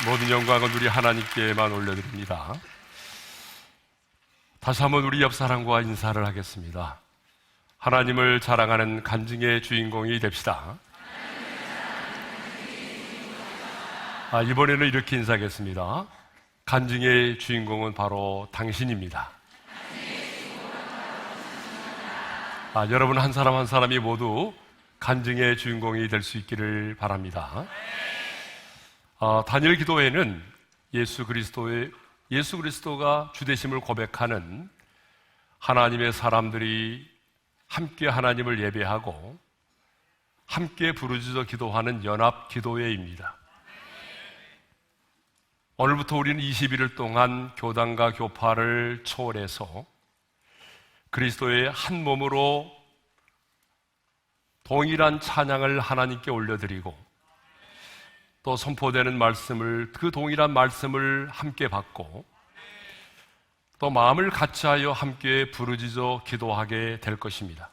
모든 영광은 우리 하나님께만 올려드립니다. 다시 한번 우리 옆 사람과 인사를 하겠습니다. 하나님을 자랑하는 간증의 주인공이 됩시다. 이번에는 이렇게 인사하겠습니다. 간증의 주인공은 바로 당신입니다. 여러분 한 사람 한 사람이 모두 간증의 주인공이 될 수 있기를 바랍니다. 다니엘 기도회는 예수 그리스도가 주되심을 고백하는 하나님의 사람들이 함께 하나님을 예배하고 함께 부르짖어 기도하는 연합 기도회입니다. 오늘부터 우리는 21일 동안 교단과 교파를 초월해서 그리스도의 한 몸으로 동일한 찬양을 하나님께 올려드리고 또 선포되는 말씀을, 그 동일한 말씀을 함께 받고 또 마음을 같이하여 함께 부르짖어 기도하게 될 것입니다.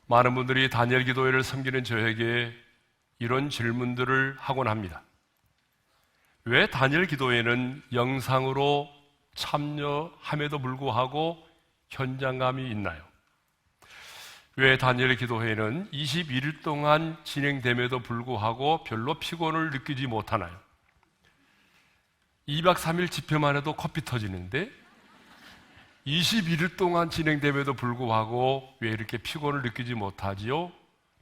많은 분들이 다니엘 기도회를 섬기는 저에게 이런 질문들을 하곤 합니다. 왜 다니엘 기도회는 영상으로 참여함에도 불구하고 현장감이 있나요? 왜 다니엘 기도회는 21일 동안 진행됨에도 불구하고 별로 피곤을 느끼지 못하나요? 2박 3일 집회만 해도 코피 터지는데 21일 동안 진행됨에도 불구하고 왜 이렇게 피곤을 느끼지 못하지요?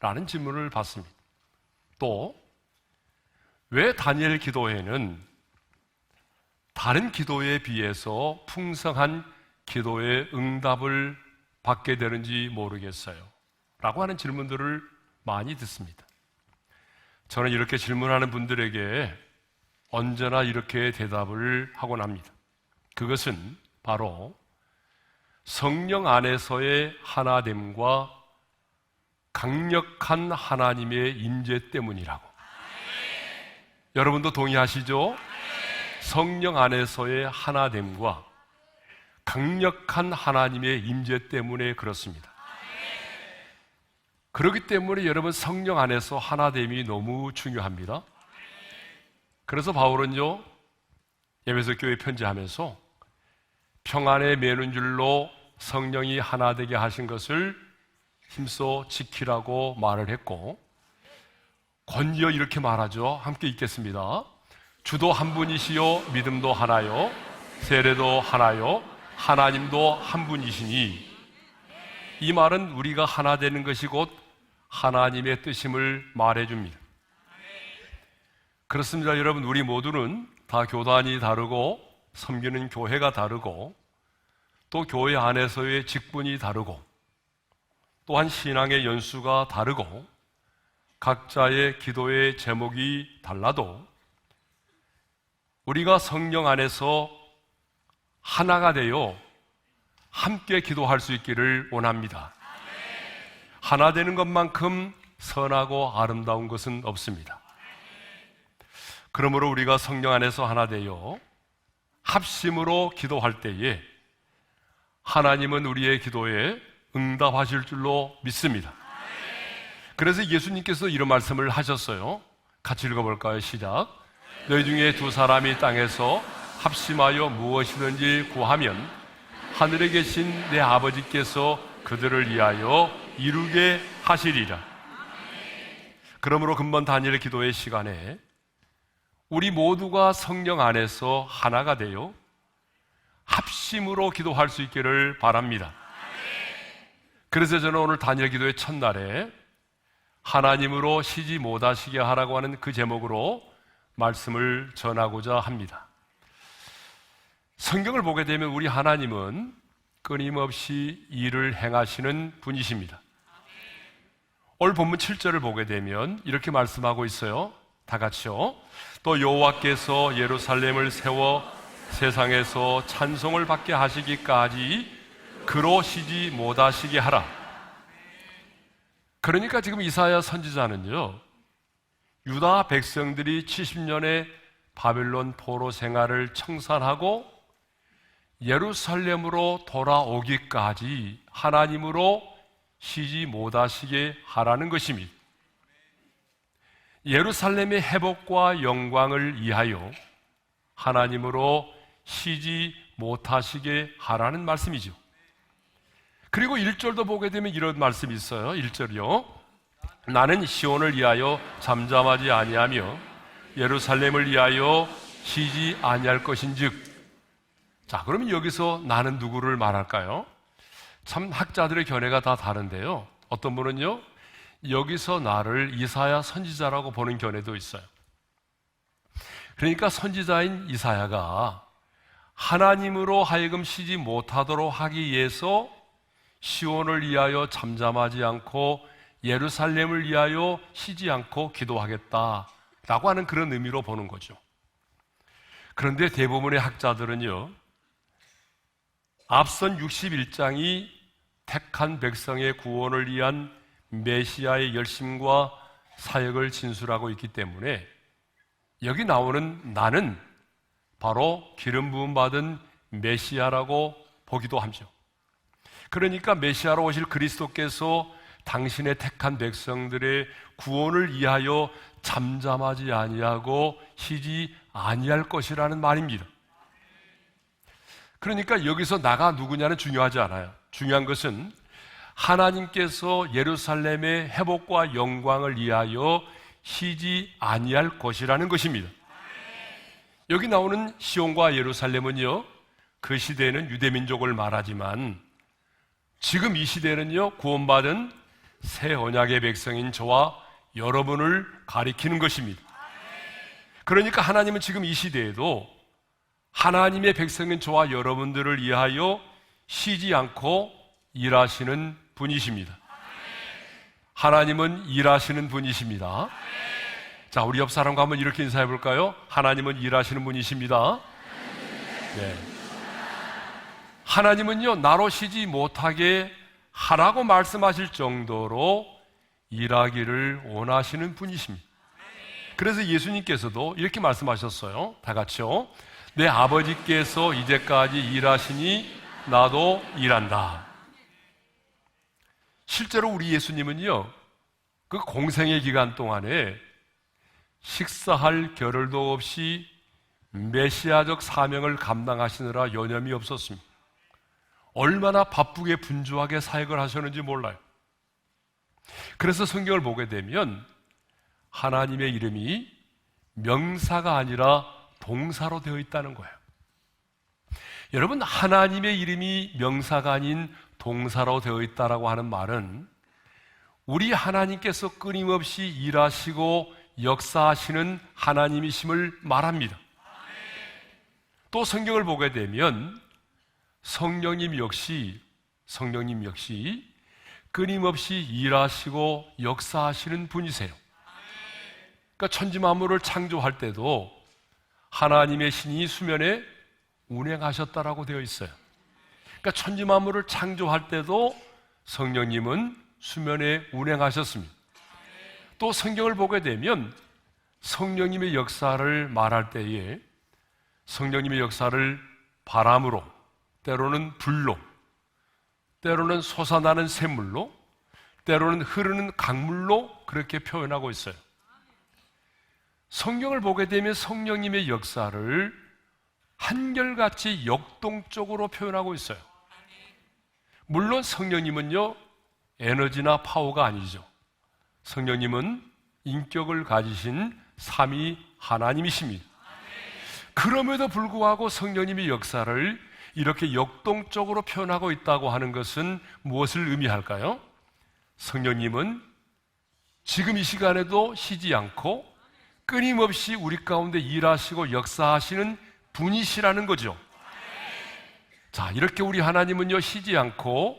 라는 질문을 받습니다. 또 왜 다니엘 기도회는 다른 기도회에 비해서 풍성한 기도의 응답을 받게 되는지 모르겠어요 라고 하는 질문들을 많이 듣습니다. 저는 이렇게 질문하는 분들에게 언제나 이렇게 대답을 하곤 합니다. 그것은 바로 성령 안에서의 하나됨과 강력한 하나님의 임재 때문이라고. 여러분도 동의하시죠? 성령 안에서의 하나됨과 강력한 하나님의 임재 때문에 그렇습니다. 그렇기 때문에 여러분 성령 안에서 하나됨이 너무 중요합니다. 그래서 바울은요, 에베소 교회 편지하면서 평안에 매는 줄로 성령이 하나 되게 하신 것을 힘써 지키라고 말을 했고, 권지어 이렇게 말하죠. 함께 읽겠습니다. 주도 한 분이시요 믿음도 하나요 세례도 하나요 하나님도 한 분이시니. 이 말은 우리가 하나 되는 것이 곧 하나님의 뜻임을 말해줍니다. 그렇습니다. 여러분, 우리 모두는 다 교단이 다르고 섬기는 교회가 다르고 또 교회 안에서의 직분이 다르고 또한 신앙의 연수가 다르고 각자의 기도의 제목이 달라도 우리가 성령 안에서 하나가 되어 함께 기도할 수 있기를 원합니다. 하나 되는 것만큼 선하고 아름다운 것은 없습니다. 그러므로 우리가 성령 안에서 하나 되어 합심으로 기도할 때에 하나님은 우리의 기도에 응답하실 줄로 믿습니다. 그래서 예수님께서 이런 말씀을 하셨어요. 같이 읽어볼까요? 시작. 너희 중에 두 사람이 땅에서 합심하여 무엇이든지 구하면 하늘에 계신 내 아버지께서 그들을 위하여 이루게 하시리라. 그러므로 금번 다니엘 기도의 시간에 우리 모두가 성령 안에서 하나가 되어 합심으로 기도할 수 있기를 바랍니다. 그래서 저는 오늘 다니엘 기도의 첫날에 하나님으로 쉬지 못하시게 하라고 하는 그 제목으로 말씀을 전하고자 합니다. 성경을 보게 되면 우리 하나님은 끊임없이 일을 행하시는 분이십니다. 오늘 본문 7절을 보게 되면 이렇게 말씀하고 있어요. 다 같이요. 또 여호와께서 예루살렘을 세워 세상에서 찬송을 받게 하시기까지 그로 쉬지 못하시게 하라. 그러니까 지금 이사야 선지자는요, 유다 백성들이 70년의 바벨론 포로 생활을 청산하고 예루살렘으로 돌아오기까지 하나님으로 쉬지 못하시게 하라는 것입니다. 예루살렘의 회복과 영광을 위하여 하나님으로 쉬지 못하시게 하라는 말씀이죠. 그리고 1절도 보게 되면 이런 말씀이 있어요. 1절이요. 나는 시온을 위하여 잠잠하지 아니하며 예루살렘을 위하여 쉬지 아니할 것인즉. 자, 그러면 여기서 나는 누구를 말할까요? 참 학자들의 견해가 다 다른데요. 어떤 분은요, 여기서 나를 이사야 선지자라고 보는 견해도 있어요. 그러니까 선지자인 이사야가 하나님으로 하여금 쉬지 못하도록 하기 위해서 시온을 위하여 잠잠하지 않고 예루살렘을 위하여 쉬지 않고 기도하겠다라고 하는 그런 의미로 보는 거죠. 그런데 대부분의 학자들은요, 앞선 61장이 택한 백성의 구원을 위한 메시아의 열심과 사역을 진술하고 있기 때문에 여기 나오는 나는 바로 기름 부음 받은 메시아라고 보기도 하죠. 그러니까 메시아로 오실 그리스도께서 당신의 택한 백성들의 구원을 위하여 잠잠하지 아니하고 쉬지 아니할 것이라는 말입니다. 그러니까 여기서 나가 누구냐는 중요하지 않아요. 중요한 것은 하나님께서 예루살렘의 회복과 영광을 위하여 쉬지 아니할 것이라는 것입니다. 여기 나오는 시온과 예루살렘은요, 그 시대에는 유대민족을 말하지만 지금 이 시대는요, 구원받은 새 언약의 백성인 저와 여러분을 가리키는 것입니다. 그러니까 하나님은 지금 이 시대에도 하나님의 백성인 저와 여러분들을 위하여 쉬지 않고 일하시는 분이십니다. 하나님은 일하시는 분이십니다. 자, 우리 옆 사람과 한번 이렇게 인사해 볼까요? 하나님은 일하시는 분이십니다. 네. 하나님은요, 나로 쉬지 못하게 하라고 말씀하실 정도로 일하기를 원하시는 분이십니다. 그래서 예수님께서도 이렇게 말씀하셨어요. 다 같이요. 내 아버지께서 이제까지 일하시니 나도 일한다. 실제로 우리 예수님은요, 그 공생의 기간 동안에 식사할 겨를도 없이 메시아적 사명을 감당하시느라 여념이 없었습니다. 얼마나 바쁘게 분주하게 사역을 하셨는지 몰라요. 그래서 성경을 보게 되면 하나님의 이름이 명사가 아니라 동사로 되어 있다는 거예요. 여러분, 하나님의 이름이 명사가 아닌 동사로 되어 있다라고 하는 말은 우리 하나님께서 끊임없이 일하시고 역사하시는 하나님이심을 말합니다. 또 성경을 보게 되면 성령님 역시 끊임없이 일하시고 역사하시는 분이세요. 그러니까 천지 만물을 창조할 때도 하나님의 신이 수면에 운행하셨다라고 되어 있어요. 그러니까 천지 만물을 창조할 때도 성령님은 수면에 운행하셨습니다. 또 성경을 보게 되면 성령님의 역사를 말할 때에 성령님의 역사를 바람으로, 때로는 불로, 때로는 솟아나는 샘물로, 때로는 흐르는 강물로 그렇게 표현하고 있어요. 성경을 보게 되면 성령님의 역사를 한결같이 역동적으로 표현하고 있어요. 물론 성령님은요, 에너지나 파워가 아니죠. 성령님은 인격을 가지신 삼위 하나님이십니다. 그럼에도 불구하고 성령님의 역사를 이렇게 역동적으로 표현하고 있다고 하는 것은 무엇을 의미할까요? 성령님은 지금 이 시간에도 쉬지 않고 끊임없이 우리 가운데 일하시고 역사하시는 분이시라는 거죠. 자, 이렇게 우리 하나님은요, 쉬지 않고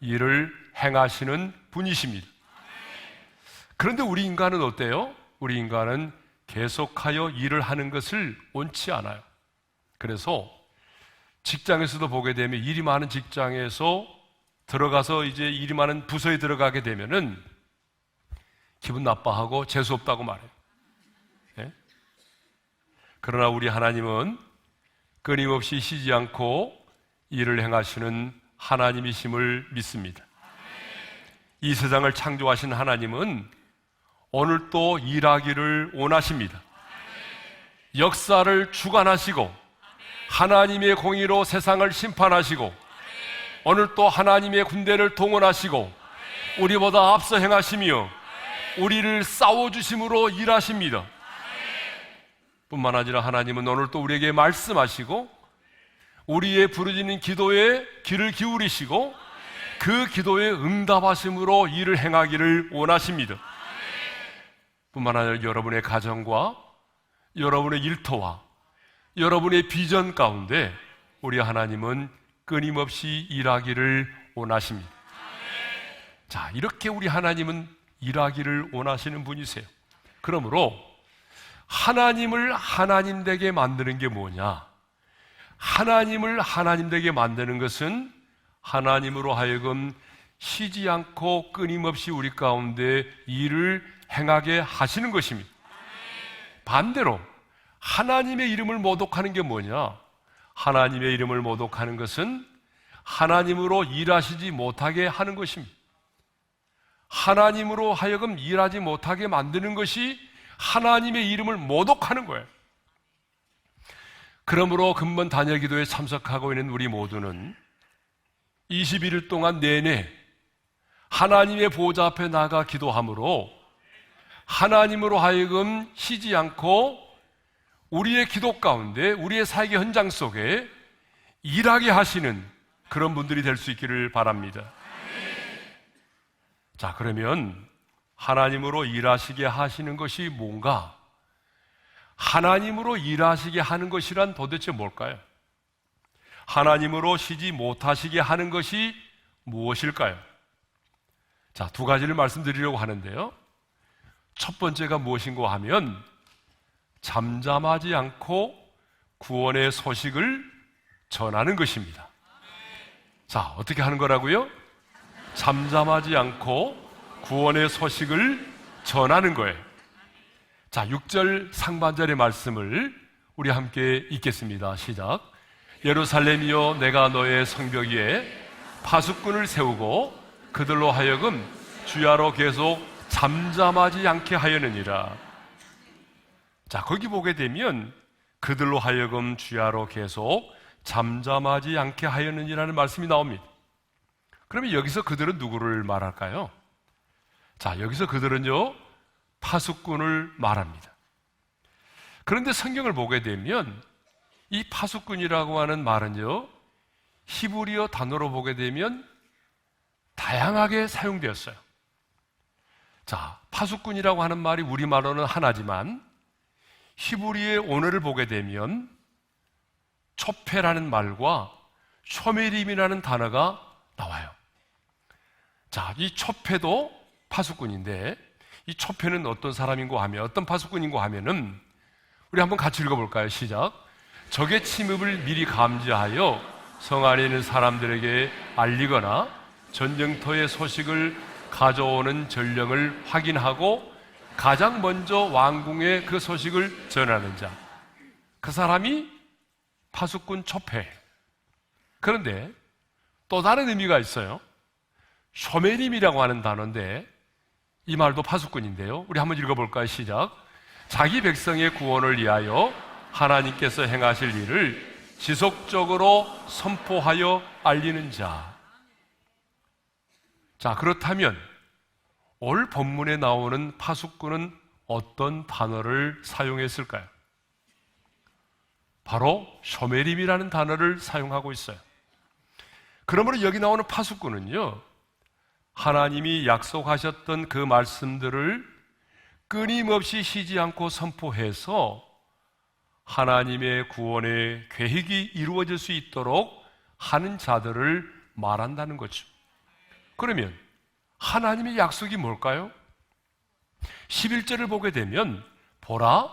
일을 행하시는 분이십니다. 그런데 우리 인간은 어때요? 우리 인간은 계속하여 일을 하는 것을 원치 않아요. 그래서 직장에서도 보게 되면 일이 많은 직장에서 들어가서 이제 일이 많은 부서에 들어가게 되면은 기분 나빠하고 재수 없다고 말해요. 네? 그러나 우리 하나님은 끊임없이 쉬지 않고 일을 행하시는 하나님이심을 믿습니다. 이 세상을 창조하신 하나님은 오늘도 일하기를 원하십니다. 역사를 주관하시고 하나님의 공의로 세상을 심판하시고 오늘도 하나님의 군대를 동원하시고 우리보다 앞서 행하시며 우리를 싸워주심으로 일하십니다. 뿐만 아니라 하나님은 오늘도 우리에게 말씀하시고 우리의 부르짖는 기도에 귀를 기울이시고 그 기도에 응답하심으로 일을 행하기를 원하십니다. 뿐만 아니라 여러분의 가정과 여러분의 일터와 여러분의 비전 가운데 우리 하나님은 끊임없이 일하기를 원하십니다. 자, 이렇게 우리 하나님은 일하기를 원하시는 분이세요. 그러므로 하나님을 하나님 되게 만드는 게 뭐냐? 하나님을 하나님 되게 만드는 것은 하나님으로 하여금 쉬지 않고 끊임없이 우리 가운데 일을 행하게 하시는 것입니다. 반대로 하나님의 이름을 모독하는 게 뭐냐? 하나님의 이름을 모독하는 것은 하나님으로 일하시지 못하게 하는 것입니다. 하나님으로 하여금 일하지 못하게 만드는 것이 하나님의 이름을 모독하는 거예요. 그러므로 근본 단열 기도에 참석하고 있는 우리 모두는 21일 동안 내내 하나님의 보좌 앞에 나가 기도함으로 하나님으로 하여금 쉬지 않고 우리의 기도 가운데 우리의 사역의 현장 속에 일하게 하시는 그런 분들이 될 수 있기를 바랍니다. 자, 그러면 하나님으로 일하시게 하시는 것이 뭔가? 하나님으로 일하시게 하는 것이란 도대체 뭘까요? 하나님으로 쉬지 못하시게 하는 것이 무엇일까요? 자, 두 가지를 말씀드리려고 하는데요. 첫 번째가 무엇인고 하면 잠잠하지 않고 구원의 소식을 전하는 것입니다. 자, 어떻게 하는 거라고요? 잠잠하지 않고 구원의 소식을 전하는 거예요. 자, 6절 상반절의 말씀을 우리 함께 읽겠습니다. 시작. 예루살렘이여, 내가 너의 성벽 위에 파수꾼을 세우고 그들로 하여금 주야로 계속 잠잠하지 않게 하였느니라. 자, 거기 보게 되면 그들로 하여금 주야로 계속 잠잠하지 않게 하였느니라는 말씀이 나옵니다. 그러면 여기서 그들은 누구를 말할까요? 자, 여기서 그들은요, 파수꾼을 말합니다. 그런데 성경을 보게 되면 이 파수꾼이라고 하는 말은요, 히브리어 단어로 보게 되면 다양하게 사용되었어요. 자, 파수꾼이라고 하는 말이 우리말로는 하나지만 히브리의 언어를 보게 되면 초페라는 말과 쇼메림이라는 단어가 나와요. 자, 이 초페도 파수꾼인데 이 초페는 어떤 사람인고 하면, 어떤 파수꾼인고 하면은 우리 한번 같이 읽어볼까요? 시작. 적의 침입을 미리 감지하여 성 안에 있는 사람들에게 알리거나 전쟁터의 소식을 가져오는 전령을 확인하고 가장 먼저 왕궁에 그 소식을 전하는 자, 그 사람이 파수꾼 초페. 그런데 또 다른 의미가 있어요. 쇼메림이라고 하는 단어인데 이 말도 파수꾼인데요. 우리 한번 읽어볼까요? 시작. 자기 백성의 구원을 위하여 하나님께서 행하실 일을 지속적으로 선포하여 알리는 자. 자, 그렇다면 오늘 본문에 나오는 파수꾼은 어떤 단어를 사용했을까요? 바로 쇼메림이라는 단어를 사용하고 있어요. 그러므로 여기 나오는 파수꾼은요, 하나님이 약속하셨던 그 말씀들을 끊임없이 쉬지 않고 선포해서 하나님의 구원의 계획이 이루어질 수 있도록 하는 자들을 말한다는 거죠. 그러면 하나님의 약속이 뭘까요? 11절을 보게 되면 보라,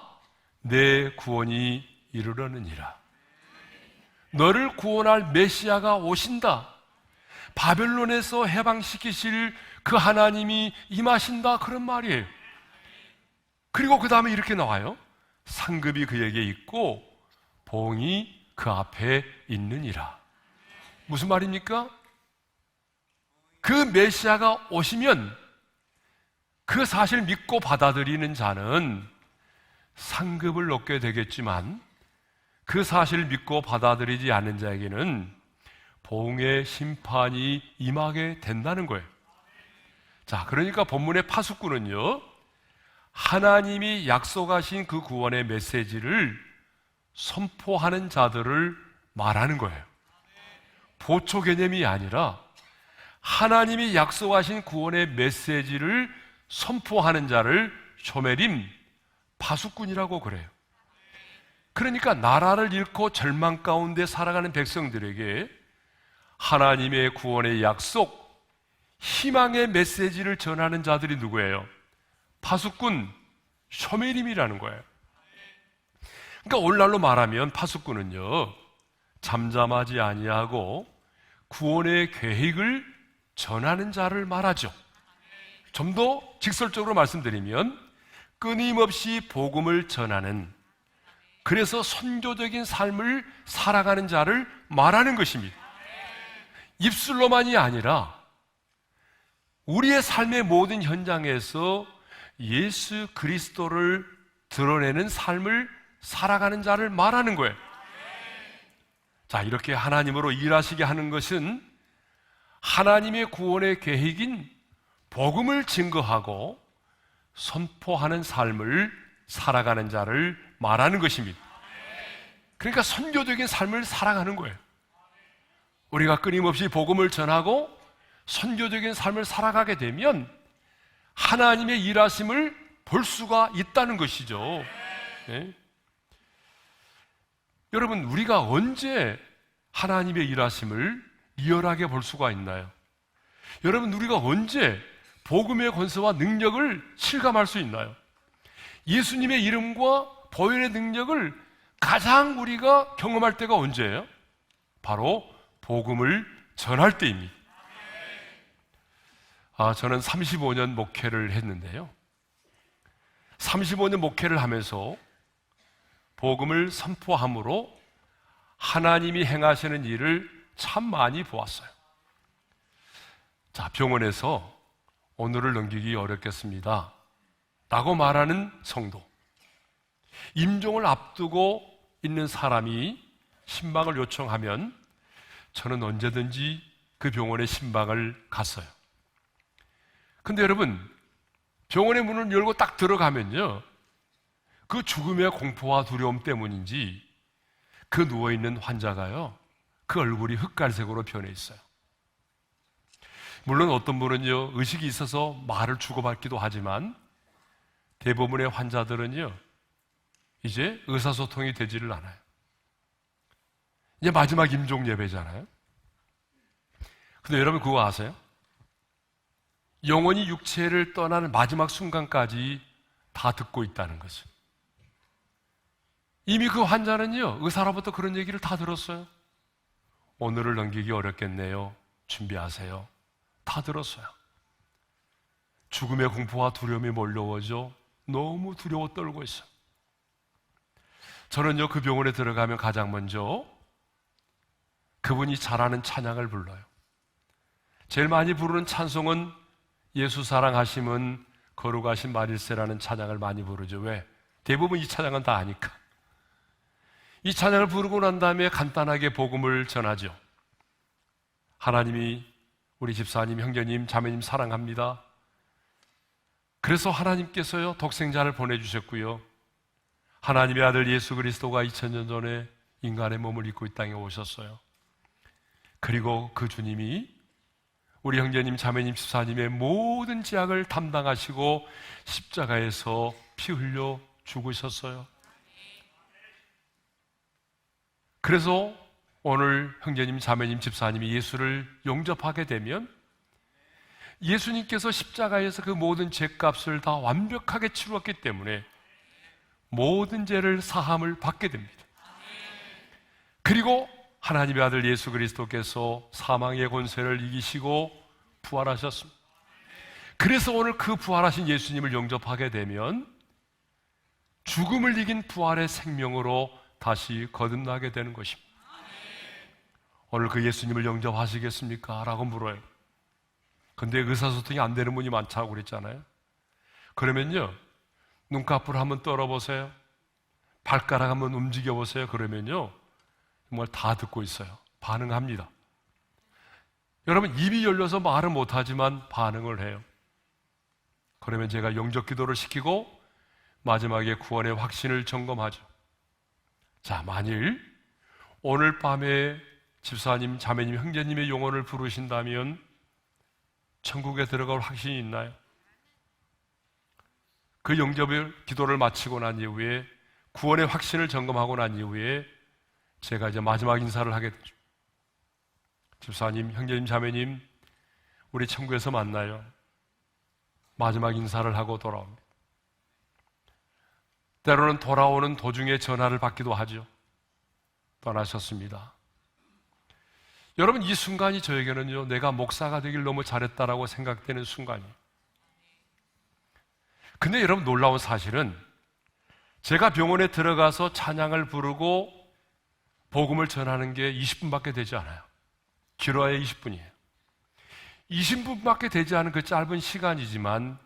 내 구원이 이르려느니라. 너를 구원할 메시아가 오신다. 바벨론에서 해방시키실 그 하나님이 임하신다. 그런 말이에요. 그리고 그 다음에 이렇게 나와요. 상급이 그에게 있고 봉이 그 앞에 있느니라. 무슨 말입니까? 그 메시아가 오시면 그 사실 믿고 받아들이는 자는 상급을 얻게 되겠지만 그 사실을 믿고 받아들이지 않는 자에게는 보응의 심판이 임하게 된다는 거예요. 자, 그러니까 본문의 파수꾼은요, 하나님이 약속하신 그 구원의 메시지를 선포하는 자들을 말하는 거예요. 보초 개념이 아니라 하나님이 약속하신 구원의 메시지를 선포하는 자를 쇼메림, 파수꾼이라고 그래요. 그러니까 나라를 잃고 절망 가운데 살아가는 백성들에게 하나님의 구원의 약속, 희망의 메시지를 전하는 자들이 누구예요? 파수꾼, 쇼메림이라는 거예요. 그러니까 오늘날로 말하면 파수꾼은요, 잠잠하지 아니하고 구원의 계획을 전하는 자를 말하죠. 좀 더 직설적으로 말씀드리면 끊임없이 복음을 전하는, 그래서 선교적인 삶을 살아가는 자를 말하는 것입니다. 입술로만이 아니라 우리의 삶의 모든 현장에서 예수 그리스도를 드러내는 삶을 살아가는 자를 말하는 거예요. 자, 이렇게 하나님으로 일하시게 하는 것은 하나님의 구원의 계획인 복음을 증거하고 선포하는 삶을 살아가는 자를 말하는 것입니다. 그러니까 선교적인 삶을 살아가는 거예요. 우리가 끊임없이 복음을 전하고 선교적인 삶을 살아가게 되면 하나님의 일하심을 볼 수가 있다는 것이죠. 네? 여러분, 우리가 언제 하나님의 일하심을 리얼하게 볼 수가 있나요? 여러분, 우리가 언제 복음의 권세와 능력을 실감할 수 있나요? 예수님의 이름과 보혈의 능력을 가장 우리가 경험할 때가 언제예요? 바로 복음을 전할 때입니다. 저는 35년 목회를 했는데요, 35년 목회를 하면서 복음을 선포함으로 하나님이 행하시는 일을 참 많이 보았어요. 자, 병원에서 오늘을 넘기기 어렵겠습니다 라고 말하는 성도, 임종을 앞두고 있는 사람이 신방을 요청하면 저는 언제든지 그 병원의 신방을 갔어요. 근데 여러분, 병원의 문을 열고 딱 들어가면요, 그 죽음의 공포와 두려움 때문인지 그 누워있는 환자가요, 그 얼굴이 흑갈색으로 변해 있어요. 물론 어떤 분은요, 의식이 있어서 말을 주고받기도 하지만 대부분의 환자들은요, 이제 의사소통이 되지를 않아요. 이제 마지막 임종 예배잖아요. 근데 여러분 그거 아세요? 영혼이 육체를 떠나는 마지막 순간까지 다 듣고 있다는 거죠. 이미 그 환자는요, 의사로부터 그런 얘기를 다 들었어요. 오늘을 넘기기 어렵겠네요, 준비하세요. 다 들었어요. 죽음의 공포와 두려움이 몰려오죠. 너무 두려워 떨고 있어요. 저는요, 그 병원에 들어가면 가장 먼저 그분이 잘하는 찬양을 불러요. 제일 많이 부르는 찬송은 예수 사랑하심은 거룩하신 마릴세라는 찬양을 많이 부르죠. 왜? 대부분 이 찬양은 다 아니까. 이 찬양을 부르고 난 다음에 간단하게 복음을 전하죠. 하나님이 우리 집사님, 형제님, 자매님 사랑합니다. 그래서 하나님께서요, 독생자를 보내주셨고요, 하나님의 아들 예수 그리스도가 2000년 전에 인간의 몸을 입고 이 땅에 오셨어요. 그리고 그 주님이 우리 형제님, 자매님, 집사님의 모든 죄악을 담당하시고 십자가에서 피 흘려 죽으셨어요. 그래서 오늘 형제님, 자매님, 집사님이 예수를 용접하게 되면 예수님께서 십자가에서 그 모든 죄값을 다 완벽하게 치루었기 때문에 모든 죄를 사함을 받게 됩니다. 그리고 하나님의 아들 예수 그리스도께서 사망의 권세를 이기시고 부활하셨습니다. 그래서 오늘 그 부활하신 예수님을 영접하게 되면 죽음을 이긴 부활의 생명으로 다시 거듭나게 되는 것입니다. 오늘 그 예수님을 영접하시겠습니까? 라고 물어요. 근데 의사소통이 안 되는 분이 많다고 그랬잖아요. 그러면요, 눈꺼풀 한번 떨어보세요. 발가락 한번 움직여보세요. 그러면요, 정말 다 듣고 있어요. 반응합니다. 여러분, 입이 열려서 말은 못하지만 반응을 해요. 그러면 제가 영적 기도를 시키고 마지막에 구원의 확신을 점검하죠. 자, 만일 오늘 밤에 집사님, 자매님, 형제님의 영혼을 부르신다면 천국에 들어갈 확신이 있나요? 그 영접의 기도를 마치고 난 이후에 구원의 확신을 점검하고 난 이후에 제가 이제 마지막 인사를 하게 되죠. 집사님, 형제님, 자매님, 우리 천국에서 만나요. 마지막 인사를 하고 돌아옵니다. 때로는 돌아오는 도중에 전화를 받기도 하죠. 떠나셨습니다. 여러분, 이 순간이 저에게는요, 내가 목사가 되길 너무 잘했다라고 생각되는 순간이에요. 근데 여러분, 놀라운 사실은 제가 병원에 들어가서 찬양을 부르고 복음을 전하는 게 20분밖에 되지 않아요. 길어야 20분이에요. 20분밖에 되지 않은 그 짧은 시간이지만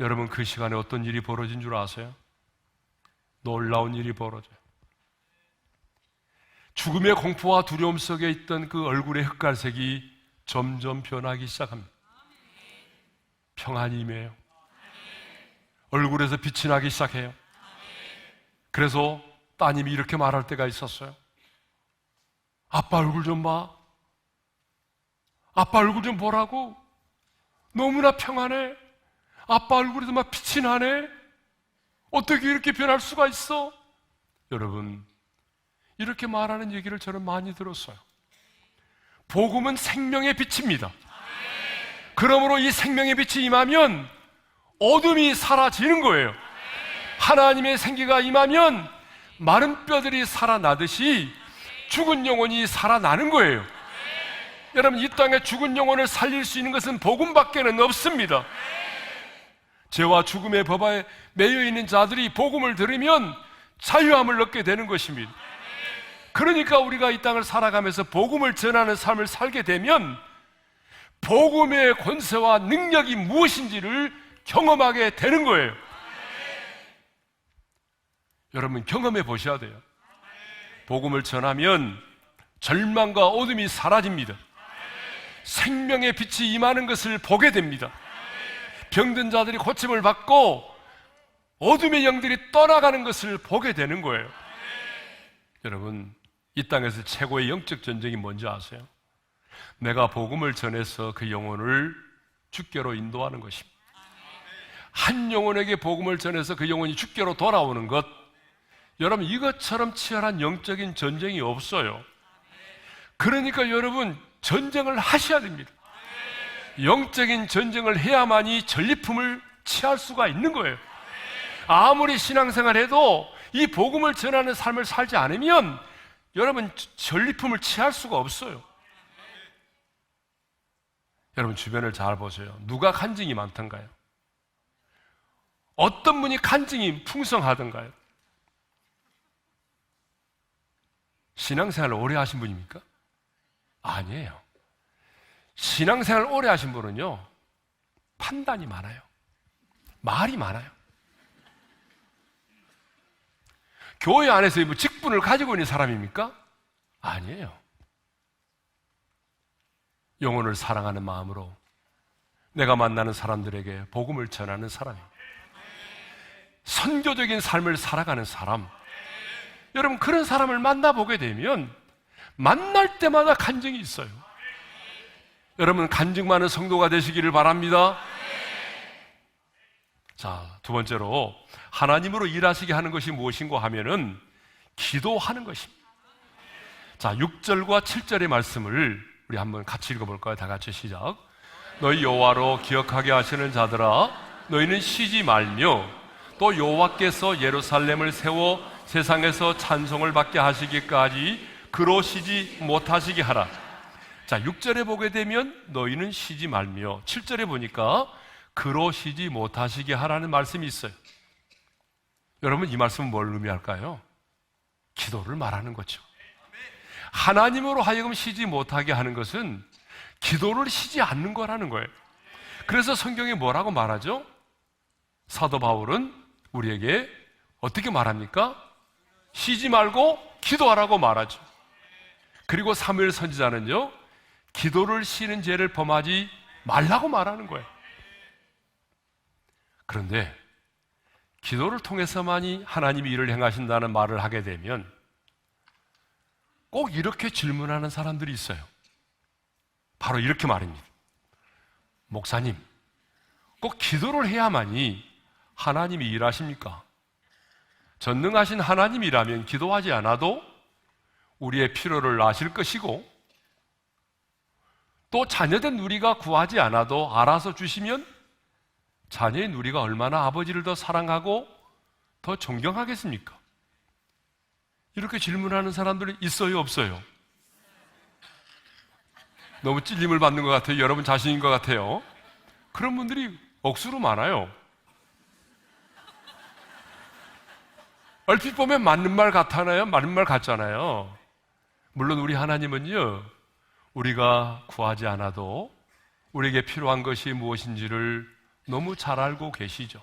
여러분, 그 시간에 어떤 일이 벌어진 줄 아세요? 놀라운 일이 벌어져요. 죽음의 공포와 두려움 속에 있던 그 얼굴의 흑갈색이 점점 변하기 시작합니다. 평안이 임해요. 얼굴에서 빛이 나기 시작해요. 그래서 따님이 이렇게 말할 때가 있었어요. 아빠 얼굴 좀 봐. 아빠 얼굴 좀 보라고. 너무나 평안해. 아빠 얼굴에서 막 빛이 나네. 어떻게 이렇게 변할 수가 있어? 여러분, 이렇게 말하는 얘기를 저는 많이 들었어요. 복음은 생명의 빛입니다. 그러므로 이 생명의 빛이 임하면 어둠이 사라지는 거예요. 하나님의 생기가 임하면 마른 뼈들이 살아나듯이 죽은 영혼이 살아나는 거예요. 여러분, 이 땅에 죽은 영혼을 살릴 수 있는 것은 복음밖에는 없습니다. 죄와 죽음의 법에 매여 있는 자들이 복음을 들으면 자유함을 얻게 되는 것입니다. 그러니까 우리가 이 땅을 살아가면서 복음을 전하는 삶을 살게 되면 복음의 권세와 능력이 무엇인지를 경험하게 되는 거예요. 여러분, 경험해 보셔야 돼요. 복음을 전하면 절망과 어둠이 사라집니다. 생명의 빛이 임하는 것을 보게 됩니다. 병든 자들이 고침을 받고 어둠의 영들이 떠나가는 것을 보게 되는 거예요. 여러분, 이 땅에서 최고의 영적 전쟁이 뭔지 아세요? 내가 복음을 전해서 그 영혼을 주께로 인도하는 것입니다. 한 영혼에게 복음을 전해서 그 영혼이 주께로 돌아오는 것, 여러분, 이것처럼 치열한 영적인 전쟁이 없어요. 그러니까 여러분, 전쟁을 하셔야 됩니다. 영적인 전쟁을 해야만이 전리품을 취할 수가 있는 거예요. 아무리 신앙생활 해도 이 복음을 전하는 삶을 살지 않으면 여러분, 전리품을 취할 수가 없어요. 여러분, 주변을 잘 보세요. 누가 간증이 많던가요? 어떤 분이 간증이 풍성하던가요? 신앙생활을 오래 하신 분입니까? 아니에요. 신앙생활을 오래 하신 분은요, 판단이 많아요. 말이 많아요. 교회 안에서 뭐 직분을 가지고 있는 사람입니까? 아니에요. 영혼을 사랑하는 마음으로 내가 만나는 사람들에게 복음을 전하는 사람입니다. 선교적인 삶을 살아가는 사람. 여러분, 그런 사람을 만나보게 되면 만날 때마다 간증이 있어요. 여러분, 간증 많은 성도가 되시기를 바랍니다. 자, 두 번째로 하나님으로 일하시게 하는 것이 무엇인가 하면은 기도하는 것입니다. 자, 6절과 7절의 말씀을 우리 한번 같이 읽어볼까요? 다 같이 시작. 너희 여호와로 기억하게 하시는 자들아, 너희는 쉬지 말며 또 여호와께서 예루살렘을 세워 세상에서 찬송을 받게 하시기까지 그로 쉬지 못하시게 하라. 자, 6절에 보게 되면 너희는 쉬지 말며, 7절에 보니까 그로 쉬지 못하시게 하라는 말씀이 있어요. 여러분, 이 말씀은 뭘 의미할까요? 기도를 말하는 거죠. 하나님으로 하여금 쉬지 못하게 하는 것은 기도를 쉬지 않는 거라는 거예요. 그래서 성경에 뭐라고 말하죠? 사도 바울은 우리에게 어떻게 말합니까? 쉬지 말고 기도하라고 말하죠. 그리고 사무엘 선지자는요, 기도를 쉬는 죄를 범하지 말라고 말하는 거예요. 그런데 기도를 통해서만이 하나님이 일을 행하신다는 말을 하게 되면 꼭 이렇게 질문하는 사람들이 있어요. 바로 이렇게 말입니다. 목사님, 꼭 기도를 해야만이 하나님이 일하십니까? 전능하신 하나님이라면 기도하지 않아도 우리의 필요를 아실 것이고, 또 자녀된 우리가 구하지 않아도 알아서 주시면 자녀인 우리가 얼마나 아버지를 더 사랑하고 더 존경하겠습니까? 이렇게 질문하는 사람들이 있어요, 없어요? 너무 찔림을 받는 것 같아요. 여러분 자신인 것 같아요. 그런 분들이 억수로 많아요. 얼핏 보면 맞는 말 같잖아요. 맞는 말 같잖아요. 물론 우리 하나님은요, 우리가 구하지 않아도 우리에게 필요한 것이 무엇인지를 너무 잘 알고 계시죠.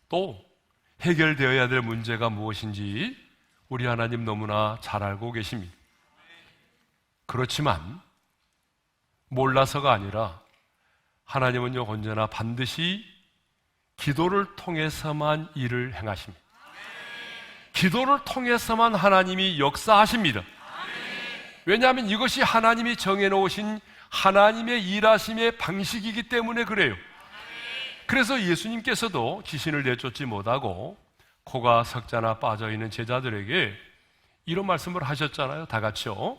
또 해결되어야 될 문제가 무엇인지 우리 하나님 너무나 잘 알고 계십니다. 그렇지만 몰라서가 아니라 하나님은요, 언제나 반드시 기도를 통해서만 일을 행하십니다. 기도를 통해서만 하나님이 역사하십니다. 왜냐하면 이것이 하나님이 정해놓으신 하나님의 일하심의 방식이기 때문에 그래요. 그래서 예수님께서도 귀신을 내쫓지 못하고 코가 석자나 빠져있는 제자들에게 이런 말씀을 하셨잖아요. 다 같이요.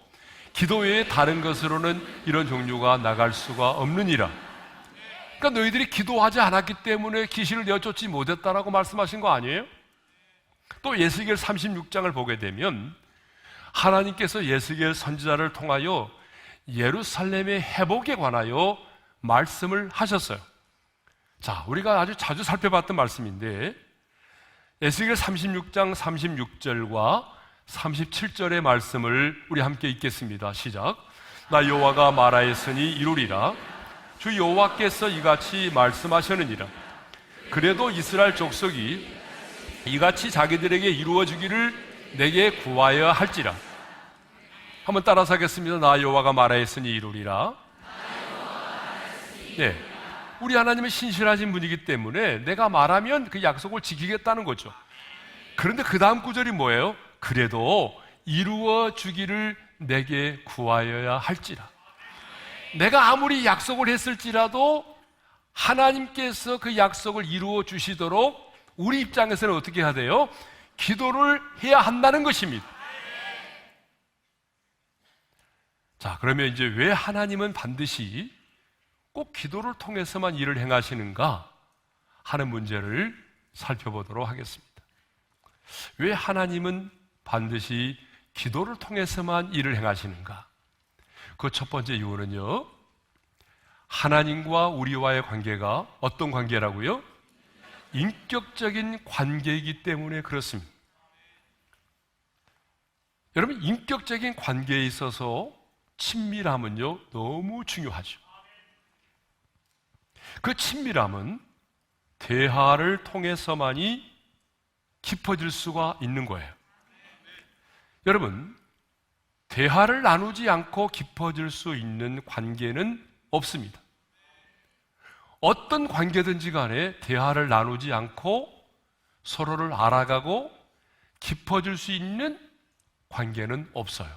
기도 외에 다른 것으로는 이런 종류가 나갈 수가 없느니라. 그러니까 너희들이 기도하지 않았기 때문에 귀신을 내쫓지 못했다라고 말씀하신 거 아니에요? 또 예스겔 36장을 보게 되면 하나님께서 예스겔 선지자를 통하여 예루살렘의 회복에 관하여 말씀을 하셨어요. 자, 우리가 아주 자주 살펴봤던 말씀인데 예스겔 36장 36절과 37절의 말씀을 우리 함께 읽겠습니다. 시작. 나 여호와가 말하였으니 이루리라. 주 여호와께서 이같이 말씀하셨느니라. 그래도 이스라엘 족속이 이같이 자기들에게 이루어주기를 내게 구하여 할지라. 한번 따라서 하겠습니다. 나 여호와가 말하였으니 이루리라. 네, 우리 하나님은 신실하신 분이기 때문에 내가 말하면 그 약속을 지키겠다는 거죠. 그런데 그 다음 구절이 뭐예요? 그래도 이루어주기를 내게 구하여야 할지라. 내가 아무리 약속을 했을지라도 하나님께서 그 약속을 이루어 주시도록 우리 입장에서는 어떻게 해야 돼요? 기도를 해야 한다는 것입니다. 자, 그러면 이제 왜 하나님은 반드시 꼭 기도를 통해서만 일을 행하시는가 하는 문제를 살펴보도록 하겠습니다. 왜 하나님은 반드시 기도를 통해서만 일을 행하시는가? 그 첫 번째 이유는요, 하나님과 우리와의 관계가 어떤 관계라고요? 인격적인 관계이기 때문에 그렇습니다. 여러분, 인격적인 관계에 있어서 친밀함은요, 너무 중요하죠. 그 친밀함은 대화를 통해서만이 깊어질 수가 있는 거예요. 여러분, 대화를 나누지 않고 깊어질 수 있는 관계는 없습니다. 어떤 관계든지 간에 대화를 나누지 않고 서로를 알아가고 깊어질 수 있는 관계는 없어요.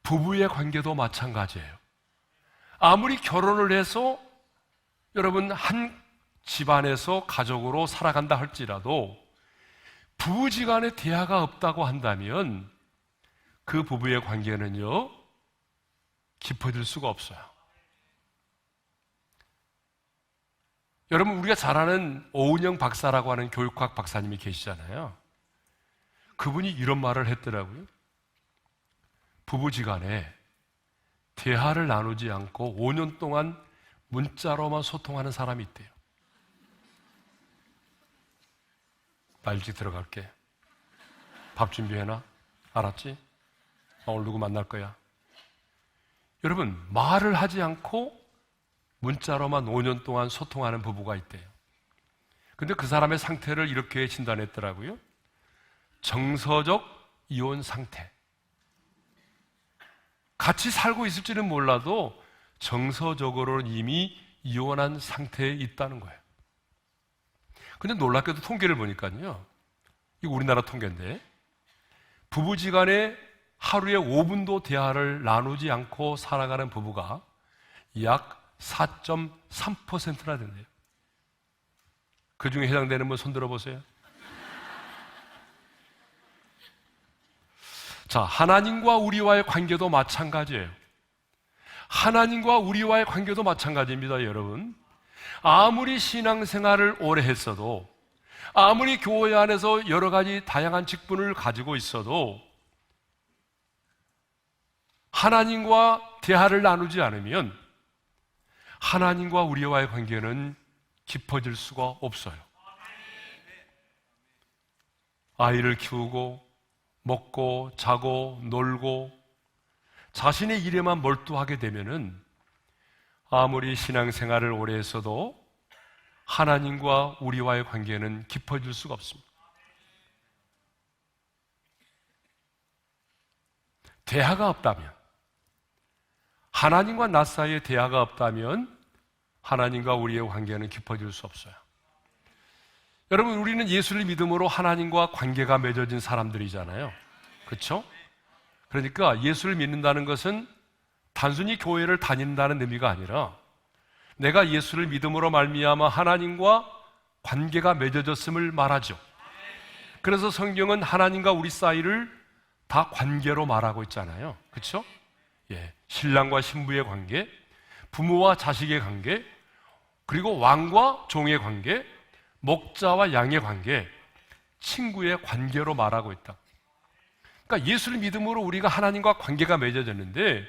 부부의 관계도 마찬가지예요. 아무리 결혼을 해서 여러분 한 집안에서 가족으로 살아간다 할지라도 부부지간에 대화가 없다고 한다면 그 부부의 관계는요, 깊어질 수가 없어요. 여러분, 우리가 잘 아는 오은영 박사라고 하는 교육학 박사님이 계시잖아요. 그분이 이런 말을 했더라고요. 부부지간에 대화를 나누지 않고 5년 동안 문자로만 소통하는 사람이 있대요. 나 일찍 들어갈게. 밥 준비해놔. 알았지? 오늘 누구 만날 거야. 여러분, 말을 하지 않고 문자로만 5년 동안 소통하는 부부가 있대요. 근데 그 사람의 상태를 이렇게 진단했더라고요. 정서적 이혼 상태. 같이 살고 있을지는 몰라도 정서적으로는 이미 이혼한 상태에 있다는 거예요. 근데 놀랍게도 통계를 보니까요, 이거 우리나라 통계인데, 부부지간에 하루에 5분도 대화를 나누지 않고 살아가는 부부가 약 4.3%나 된대요. 그 중에 해당되는 분 손 들어보세요. 자, 하나님과 우리와의 관계도 마찬가지예요. 하나님과 우리와의 관계도 마찬가지입니다, 여러분. 아무리 신앙생활을 오래 했어도, 아무리 교회 안에서 여러 가지 다양한 직분을 가지고 있어도 하나님과 대화를 나누지 않으면 하나님과 우리와의 관계는 깊어질 수가 없어요. 아이를 키우고 먹고 자고 놀고 자신의 일에만 몰두하게 되면은 아무리 신앙생활을 오래 했어도 하나님과 우리와의 관계는 깊어질 수가 없습니다. 대화가 없다면, 하나님과 나 사이에 대화가 없다면 하나님과 우리의 관계는 깊어질 수 없어요. 여러분, 우리는 예수를 믿음으로 하나님과 관계가 맺어진 사람들이잖아요. 그렇죠? 그러니까 예수를 믿는다는 것은 단순히 교회를 다닌다는 의미가 아니라 내가 예수를 믿음으로 말미암아 하나님과 관계가 맺어졌음을 말하죠. 그래서 성경은 하나님과 우리 사이를 다 관계로 말하고 있잖아요. 그렇죠? 예, 신랑과 신부의 관계, 부모와 자식의 관계, 그리고 왕과 종의 관계, 목자와 양의 관계, 친구의 관계로 말하고 있다. 그러니까 예수를 믿음으로 우리가 하나님과 관계가 맺어졌는데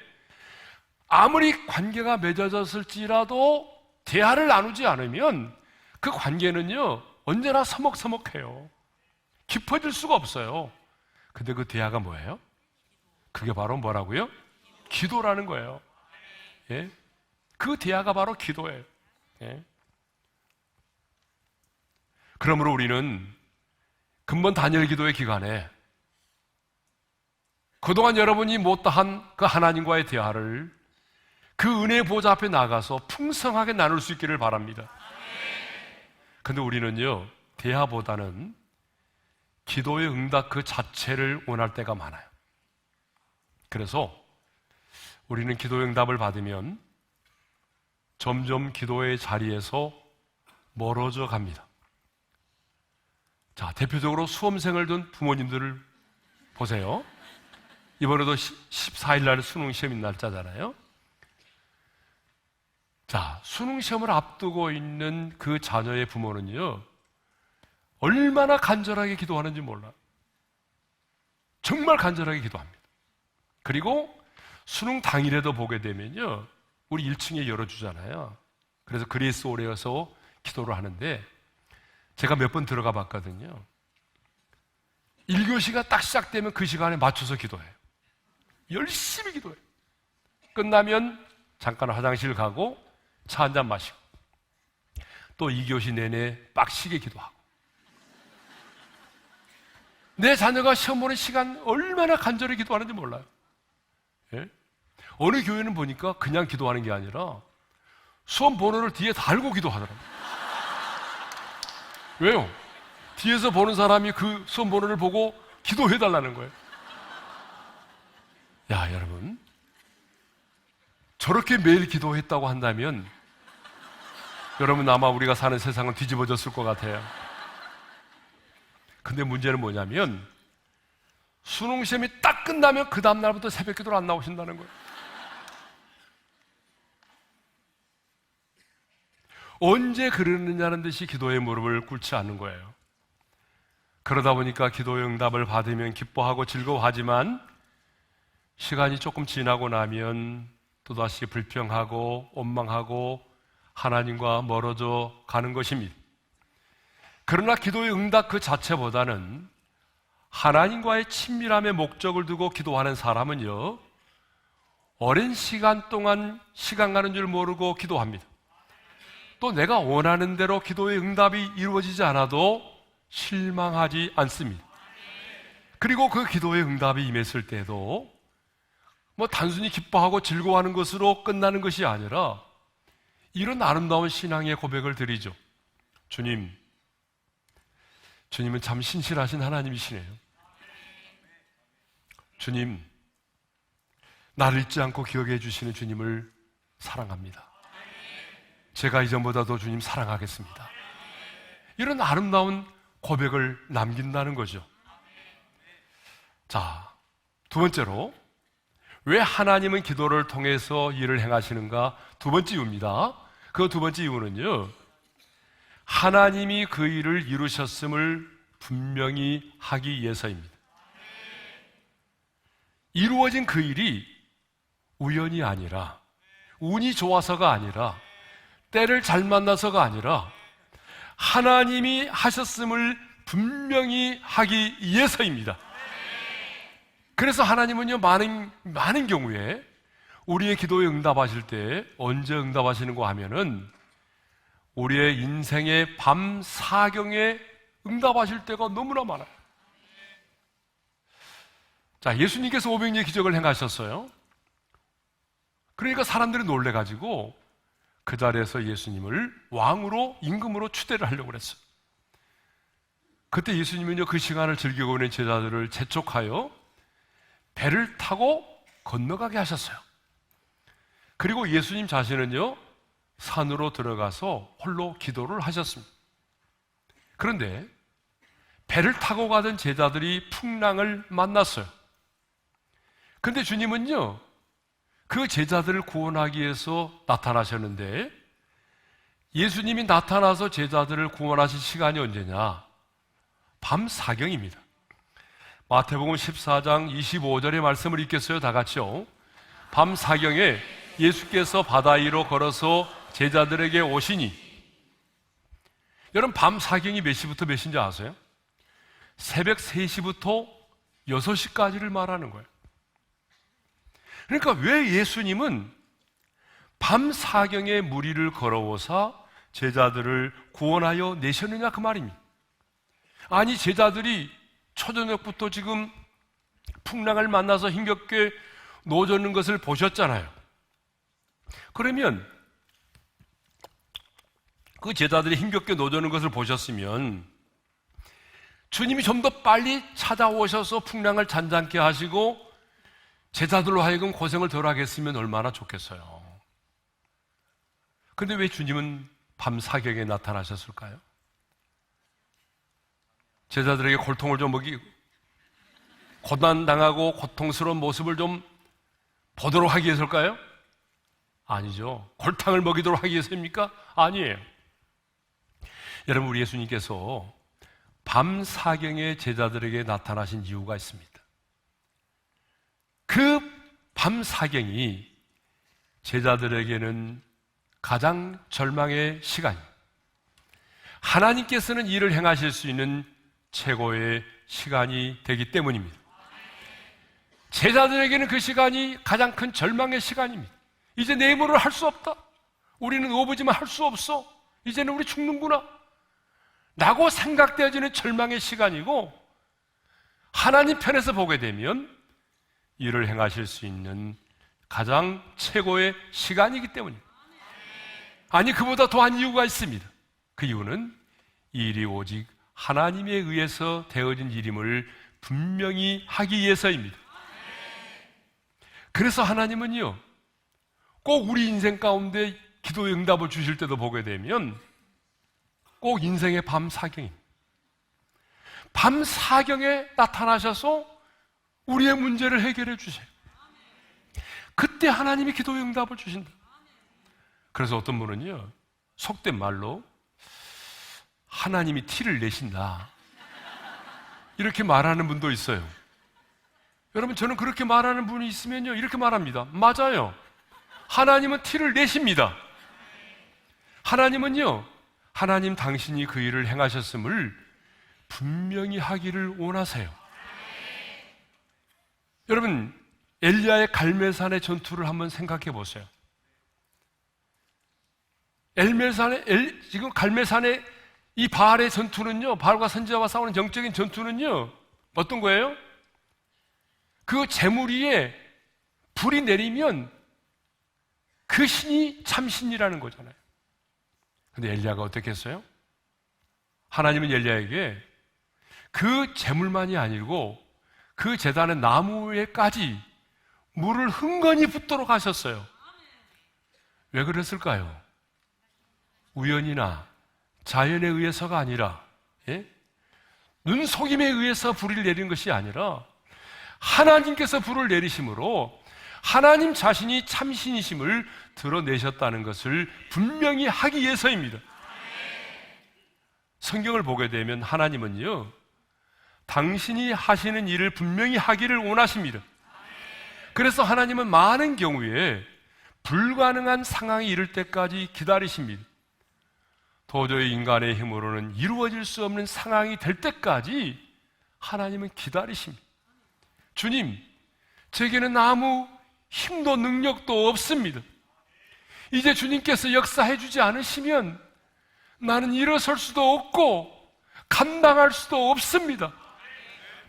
아무리 관계가 맺어졌을지라도 대화를 나누지 않으면 그 관계는요 언제나 서먹서먹해요. 깊어질 수가 없어요. 근데 그 대화가 뭐예요? 그게 바로 뭐라고요? 기도라는 거예요. 예? 그 대화가 바로 기도예요. 예? 그러므로 우리는 근본 단열 기도의 기간에 그동안 여러분이 못다한 그 하나님과의 대화를 그 은혜의 보좌 앞에 나가서 풍성하게 나눌 수 있기를 바랍니다. 근데 우리는요 대화보다는 기도의 응답 그 자체를 원할 때가 많아요. 그래서 우리는 기도의 응답을 받으면 점점 기도의 자리에서 멀어져 갑니다. 자, 대표적으로 수험생을 둔 부모님들을 보세요. 이번에도 14일 날 수능 시험인 날짜잖아요. 자, 수능 시험을 앞두고 있는 그 자녀의 부모는요 얼마나 간절하게 기도하는지 몰라요. 정말 간절하게 기도합니다. 그리고 수능 당일에도 보게 되면요 우리 1층에 열어주잖아요. 그래서 그리스 오래여서 기도를 하는데 제가 몇 번 들어가 봤거든요. 1교시가 딱 시작되면 그 시간에 맞춰서 기도해요. 열심히 기도해요. 끝나면 잠깐 화장실 가고 차 한잔 마시고 또 2교시 내내 빡시게 기도하고. 내 자녀가 시험 보는 시간 얼마나 간절히 기도하는지 몰라요. 예? 어느 교회는 보니까 그냥 기도하는 게 아니라 수험 번호를 뒤에 달고 기도하더라고요. 왜요? 뒤에서 보는 사람이 그 수험 번호를 보고 기도해달라는 거예요. 야, 여러분, 저렇게 매일 기도했다고 한다면 여러분 아마 우리가 사는 세상은 뒤집어졌을 것 같아요. 근데 문제는 뭐냐면 수능 시험이 딱 끝나면 그 다음 날부터 새벽 기도를 안 나오신다는 거예요. 언제 그러느냐는 듯이 기도의 무릎을 꿇지 않는 거예요. 그러다 보니까 기도의 응답을 받으면 기뻐하고 즐거워하지만 시간이 조금 지나고 나면 또다시 불평하고 원망하고 하나님과 멀어져 가는 것입니다. 그러나 기도의 응답 그 자체보다는 하나님과의 친밀함의 목적을 두고 기도하는 사람은요 오랜 시간 동안 시간 가는 줄 모르고 기도합니다. 또 내가 원하는 대로 기도의 응답이 이루어지지 않아도 실망하지 않습니다. 그리고 그 기도의 응답이 임했을 때도 단순히 기뻐하고 즐거워하는 것으로 끝나는 것이 아니라 이런 아름다운 신앙의 고백을 드리죠. 주님은 참 신실하신 하나님이시네요. 주님, 나를 잊지 않고 기억해 주시는 주님을 사랑합니다. 제가 이전보다도 주님 사랑하겠습니다. 이런 아름다운 고백을 남긴다는 거죠. 자, 두 번째로 왜 하나님은 기도를 통해서 일을 행하시는가? 두 번째 이유입니다. 그 두 번째 이유는요, 하나님이 그 일을 이루셨음을 분명히 하기 위해서입니다. 이루어진 그 일이 우연이 아니라, 운이 좋아서가 아니라, 때를 잘 만나서가 아니라 하나님이 하셨음을 분명히 하기 위해서입니다. 그래서 하나님은요, 많은 경우에 우리의 기도에 응답하실 때 언제 응답하시는가 하면은 우리의 인생의 밤 사경에 응답하실 때가 너무나 많아요. 자, 예수님께서 오병이의 기적을 행하셨어요. 그러니까 사람들이 놀래가지고 그 자리에서 예수님을 왕으로, 임금으로 추대를 하려고 그랬어요. 그때 예수님은요, 그 시간을 즐기고 있는 제자들을 재촉하여 배를 타고 건너가게 하셨어요. 그리고 예수님 자신은요, 산으로 들어가서 홀로 기도를 하셨습니다. 그런데 배를 타고 가던 제자들이 풍랑을 만났어요. 그런데 주님은요, 그 제자들을 구원하기 위해서 나타나셨는데, 예수님이 나타나서 제자들을 구원하신 시간이 언제냐? 밤 사경입니다. 마태복음 14장 25절의 말씀을 읽겠어요? 다 같이요. 밤 사경에 예수께서 바다 위로 걸어서 제자들에게 오시니, 여러분, 밤 사경이 몇 시부터 몇 시인지 아세요? 새벽 3시부터 6시까지를 말하는 거예요. 그러니까 왜 예수님은 밤 사경에 무리를 걸어오사 제자들을 구원하여 내셨느냐, 그 말입니다. 아니, 제자들이 초저녁부터 지금 풍랑을 만나서 힘겹게 노젓는 것을 보셨잖아요. 그러면 그 제자들이 힘겹게 노젓는 것을 보셨으면 주님이 좀 더 빨리 찾아오셔서 풍랑을 잔잔케 하시고 제자들로 하여금 고생을 덜 하겠으면 얼마나 좋겠어요. 그런데 왜 주님은 밤 사경에 나타나셨을까요? 제자들에게 고통을 좀 고난당하고 고통스러운 모습을 좀 보도록 하기 위해서일까요? 아니죠. 골탕을 먹이도록 하기 위해서입니까? 아니에요. 여러분, 우리 예수님께서 밤 사경에 제자들에게 나타나신 이유가 있습니다. 그 밤 사경이 제자들에게는 가장 절망의 시간입니다. 하나님께서는 일을 행하실 수 있는 최고의 시간이 되기 때문입니다. 제자들에게는 그 시간이 가장 큰 절망의 시간입니다. 이제 내 힘으로 할 수 없다. 우리는 오부지만 할 수 없어. 이제는 우리 죽는구나 라고 생각되어지는 절망의 시간이고, 하나님 편에서 보게 되면 일을 행하실 수 있는 가장 최고의 시간이기 때문입니다. 아니, 그보다 더한 이유가 있습니다. 그 이유는 이 일이 오직 하나님에 의해서 되어진 일임을 분명히 하기 위해서입니다. 그래서 하나님은요, 꼭 우리 인생 가운데 기도의 응답을 주실 때도 보게 되면 꼭 인생의 밤 사경입니다. 밤 사경에 나타나셔서 우리의 문제를 해결해 주세요. 그때 하나님이 기도의 응답을 주신다. 그래서 어떤 분은요, 속된 말로 하나님이 티를 내신다, 이렇게 말하는 분도 있어요. 여러분, 저는 그렇게 말하는 분이 있으면요, 이렇게 말합니다. 맞아요. 하나님은 티를 내십니다. 하나님은요, 하나님 당신이 그 일을 행하셨음을 분명히 하기를 원하세요. 여러분, 엘리야의 갈멜산의 전투를 한번 생각해 보세요. 지금 갈멜산의 이 바알의 전투는요, 바알과 선지자와 싸우는 영적인 전투는요, 어떤 거예요? 그 재물 위에 불이 내리면 그 신이 참신이라는 거잖아요. 근데 엘리야가 어떻게 했어요? 하나님은 엘리야에게 그 재물만이 아니고 그 제단의 나무에까지 물을 흥건히 붓도록 하셨어요. 왜 그랬을까요? 우연이나 자연에 의해서가 아니라, 눈속임에 의해서 불을 내린 것이 아니라 하나님께서 불을 내리심으로 하나님 자신이 참신이심을 드러내셨다는 것을 분명히 하기 위해서입니다. 성경을 보게 되면 하나님은요, 당신이 하시는 일을 분명히 하기를 원하십니다. 그래서 하나님은 많은 경우에 불가능한 상황이 이를 때까지 기다리십니다. 도저히 인간의 힘으로는 이루어질 수 없는 상황이 될 때까지 하나님은 기다리십니다. 주님, 제게는 아무 힘도 능력도 없습니다. 이제 주님께서 역사해 주지 않으시면 나는 일어설 수도 없고 감당할 수도 없습니다.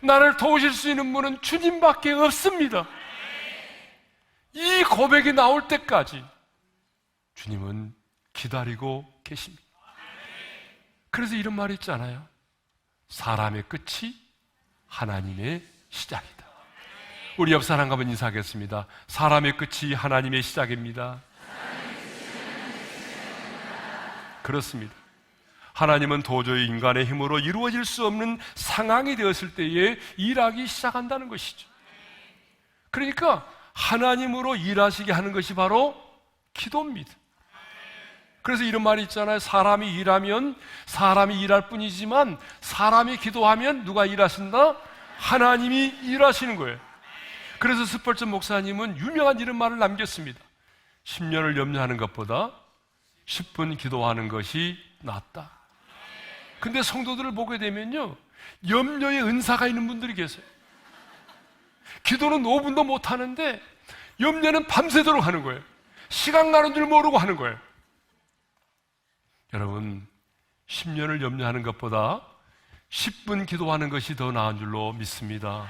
나를 도우실 수 있는 분은 주님밖에 없습니다. 이 고백이 나올 때까지 주님은 기다리고 계십니다. 그래서 이런 말이 있잖아요. 사람의 끝이 하나님의 시작이다. 우리 옆 사람과 한번 인사하겠습니다. 사람의 끝이 하나님의 시작입니다. 그렇습니다. 하나님은 도저히 인간의 힘으로 이루어질 수 없는 상황이 되었을 때에 일하기 시작한다는 것이죠. 그러니까 하나님으로 일하시게 하는 것이 바로 기도입니다. 그래서 이런 말이 있잖아요. 사람이 일하면 사람이 일할 뿐이지만 사람이 기도하면 누가 일하신다? 하나님이 일하시는 거예요. 그래서 스펄전 목사님은 유명한 이런 말을 남겼습니다. 10년을 염려하는 것보다 10분 기도하는 것이 낫다. 근데 성도들을 보게 되면요, 염려의 은사가 있는 분들이 계세요. 기도는 5분도 못 하는데 염려는 밤새도록 하는 거예요. 시간 가는 줄 모르고 하는 거예요. 여러분, 10년을 염려하는 것보다 10분 기도하는 것이 더 나은 줄로 믿습니다.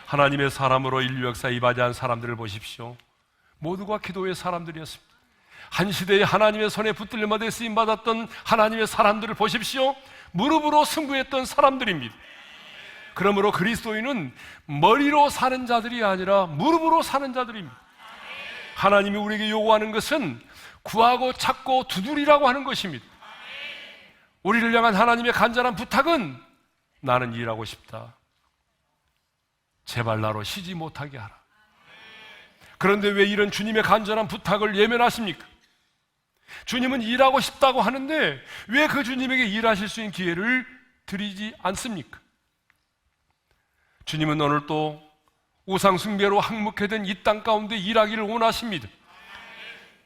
하나님의 사람으로 인류 역사에 이바지한 사람들을 보십시오. 모두가 기도의 사람들이었습니다. 한 시대에 하나님의 손에 붙들림마다 쓰임받았던 하나님의 사람들을 보십시오. 무릎으로 승부했던 사람들입니다. 그러므로 그리스도인은 머리로 사는 자들이 아니라 무릎으로 사는 자들입니다. 하나님이 우리에게 요구하는 것은 구하고 찾고 두드리라고 하는 것입니다. 우리를 향한 하나님의 간절한 부탁은 나는 일하고 싶다. 제발 나로 쉬지 못하게 하라. 그런데 왜 이런 주님의 간절한 부탁을 예면하십니까? 주님은 일하고 싶다고 하는데 왜 그 주님에게 일하실 수 있는 기회를 드리지 않습니까? 주님은 오늘 또 우상 숭배로 항목해된 이 땅 가운데 일하기를 원하십니다.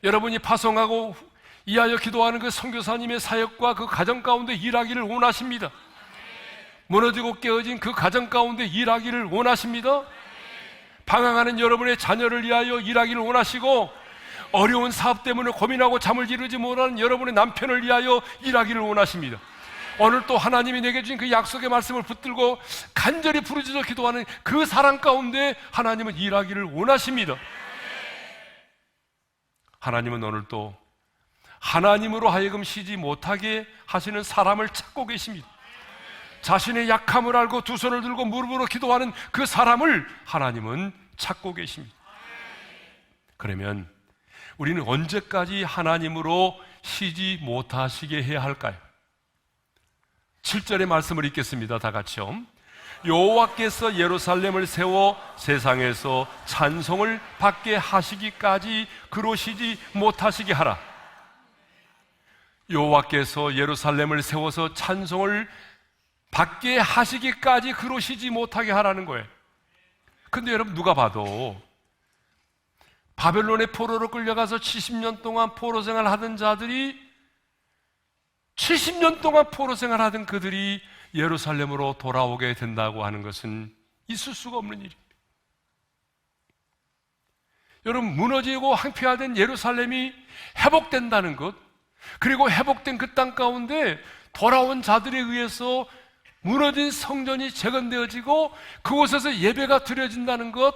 여러분이 파송하고 이하여 기도하는 그 선교사님의 사역과 그 가정 가운데 일하기를 원하십니다. 무너지고 깨어진 그 가정 가운데 일하기를 원하십니다. 방황하는 여러분의 자녀를 위하여 일하기를 원하시고, 어려운 사업 때문에 고민하고 잠을 이루지 못하는 여러분의 남편을 위하여 일하기를 원하십니다. 오늘 또 하나님이 내게 주신 그 약속의 말씀을 붙들고 간절히 부르짖어 기도하는 그 사랑 가운데 하나님은 일하기를 원하십니다. 하나님은 오늘 또 하나님으로 하여금 쉬지 못하게 하시는 사람을 찾고 계십니다. 자신의 약함을 알고 두 손을 들고 무릎으로 기도하는 그 사람을 하나님은 찾고 계십니다. 그러면 우리는 언제까지 하나님으로 쉬지 못하시게 해야 할까요? 7절의 말씀을 읽겠습니다. 다 같이요. 여호와께서 예루살렘을 세워 세상에서 찬송을 받게 하시기까지 그로 쉬지 못하시게 하라. 여호와께서 예루살렘을 세워서 찬송을 받게 하시기까지 그로 쉬지 못하게 하라는 거예요. 근데 여러분, 누가 봐도 바벨론의 포로로 끌려가서 70년 동안 포로 생활하던 자들이 70년 동안 포로 생활하던 그들이 예루살렘으로 돌아오게 된다고 하는 것은 있을 수가 없는 일입니다. 여러분, 무너지고 황폐화된 예루살렘이 회복된다는 것, 그리고 회복된 그 땅 가운데 돌아온 자들에 의해서 무너진 성전이 재건되어지고 그곳에서 예배가 드려진다는 것,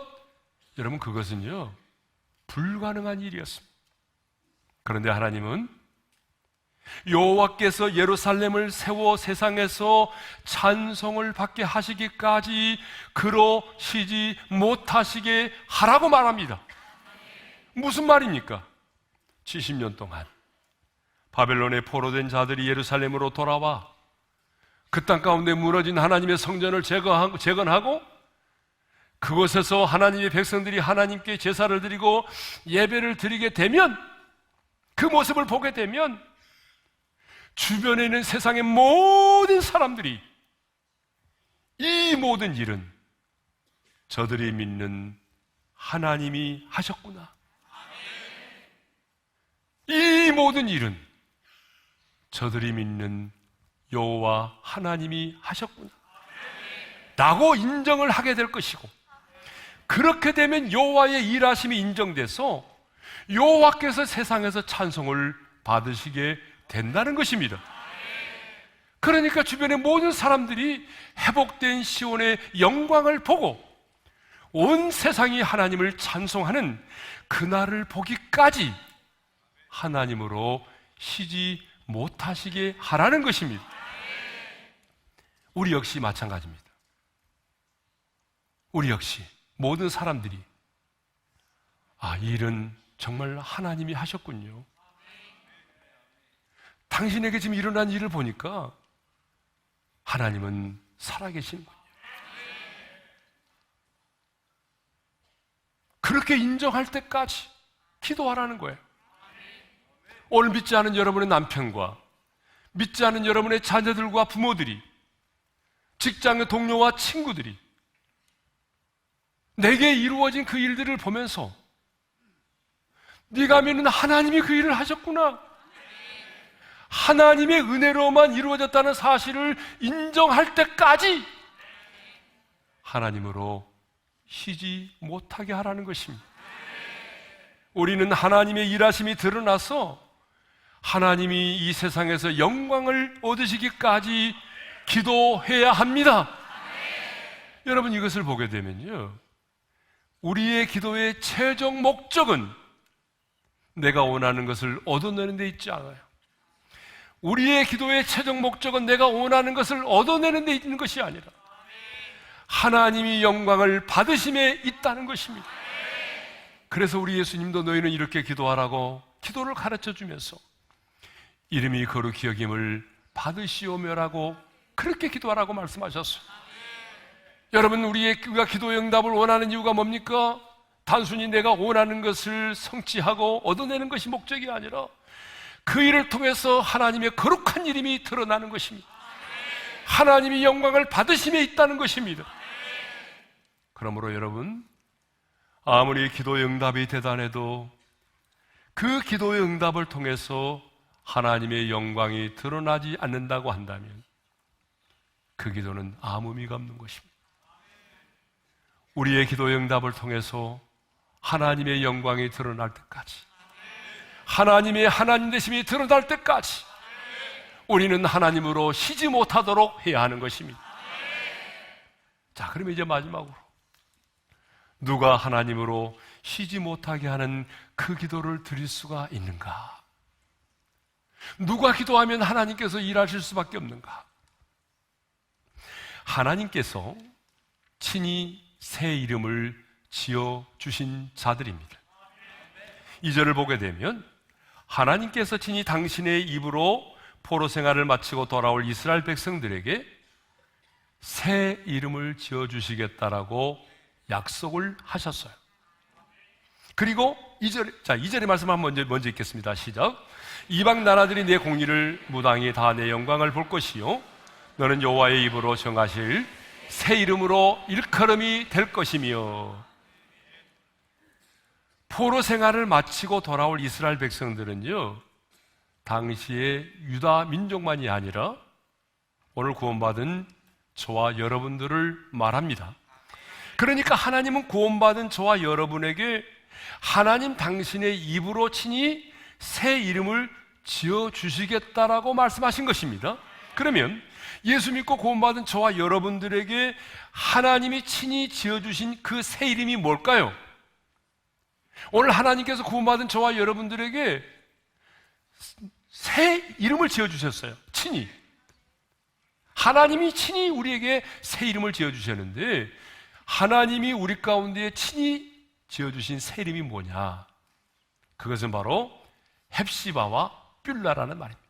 여러분 그것은요 불가능한 일이었습니다. 그런데 하나님은 여호와께서 예루살렘을 세워 세상에서 찬송을 받게 하시기까지 그러시지 못하시게 하라고 말합니다. 무슨 말입니까? 70년 동안 바벨론에 포로된 자들이 예루살렘으로 돌아와 그 땅 가운데 무너진 하나님의 성전을 재건하고 그곳에서 하나님의 백성들이 하나님께 제사를 드리고 예배를 드리게 되면, 그 모습을 보게 되면 주변에 있는 세상의 모든 사람들이 이 모든 일은 저들이 믿는 하나님이 하셨구나, 이 모든 일은 저들이 믿는 여호와 하나님이 하셨구나 라고 인정을 하게 될 것이고, 그렇게 되면 여호와의 일하심이 인정돼서 여호와께서 세상에서 찬송을 받으시게 된다는 것입니다. 그러니까 주변의 모든 사람들이 회복된 시온의 영광을 보고 온 세상이 하나님을 찬송하는 그날을 보기까지 하나님으로 쉬지 못하시게 하라는 것입니다. 우리 역시 마찬가지입니다. 우리 역시 모든 사람들이 이 일은 정말 하나님이 하셨군요, 당신에게 지금 일어난 일을 보니까 하나님은 살아계시는군요, 그렇게 인정할 때까지 기도하라는 거예요. 오늘 믿지 않은 여러분의 남편과 믿지 않은 여러분의 자녀들과 부모들이, 직장의 동료와 친구들이 내게 이루어진 그 일들을 보면서 네가 믿는 하나님이 그 일을 하셨구나, 하나님의 은혜로만 이루어졌다는 사실을 인정할 때까지 하나님으로 쉬지 못하게 하라는 것입니다. 우리는 하나님의 일하심이 드러나서 하나님이 이 세상에서 영광을 얻으시기까지 기도해야 합니다. 여러분 이것을 보게 되면요, 우리의 기도의 최종 목적은 내가 원하는 것을 얻어내는 데 있지 않아요. 우리의 기도의 최종 목적은 내가 원하는 것을 얻어내는 데 있는 것이 아니라 하나님이 영광을 받으심에 있다는 것입니다. 그래서 우리 예수님도 너희는 이렇게 기도하라고 기도를 가르쳐 주면서 이름이 거룩히 여김을 받으시오며라고 그렇게 기도하라고 말씀하셨어요. 여러분, 우리가 기도의 응답을 원하는 이유가 뭡니까? 단순히 내가 원하는 것을 성취하고 얻어내는 것이 목적이 아니라 그 일을 통해서 하나님의 거룩한 이름이 드러나는 것입니다. 하나님이 영광을 받으심에 있다는 것입니다. 그러므로 여러분, 아무리 기도의 응답이 대단해도 그 기도의 응답을 통해서 하나님의 영광이 드러나지 않는다고 한다면 그 기도는 아무 의미가 없는 것입니다. 우리의 기도의 응답을 통해서 하나님의 영광이 드러날 때까지, 하나님의 하나님 되심이 드러날 때까지 우리는 하나님으로 쉬지 못하도록 해야 하는 것입니다. 자, 그럼 이제 마지막으로 누가 하나님으로 쉬지 못하게 하는 그 기도를 드릴 수가 있는가? 누가 기도하면 하나님께서 일하실 수밖에 없는가? 하나님께서 친히 새 이름을 지어주신 자들입니다. 2절을 보게 되면 하나님께서 친히 당신의 입으로 포로 생활을 마치고 돌아올 이스라엘 백성들에게 새 이름을 지어주시겠다라고 약속을 하셨어요. 그리고 2절의 말씀 한번 먼저 읽겠습니다. 시작. 이방 나라들이 내 공의를 무당히 다 내 영광을 볼 것이요 너는 여호와의 입으로 정하실 새 이름으로 일컬음이 될 것이며. 포로 생활을 마치고 돌아올 이스라엘 백성들은요, 당시의 유다 민족만이 아니라 오늘 구원받은 저와 여러분들을 말합니다. 그러니까 하나님은 구원받은 저와 여러분에게 하나님 당신의 입으로 친히 새 이름을 지어주시겠다라고 말씀하신 것입니다. 그러면 예수 믿고 구원받은 저와 여러분들에게 하나님이 친히 지어주신 그 새 이름이 뭘까요? 오늘 하나님께서 구원받은 저와 여러분들에게 새 이름을 지어주셨어요. 친히. 하나님이 친히 우리에게 새 이름을 지어주셨는데, 하나님이 우리 가운데 친히 지어주신 새 이름이 뭐냐? 그것은 바로 헵시바와 뷸라라는 말입니다.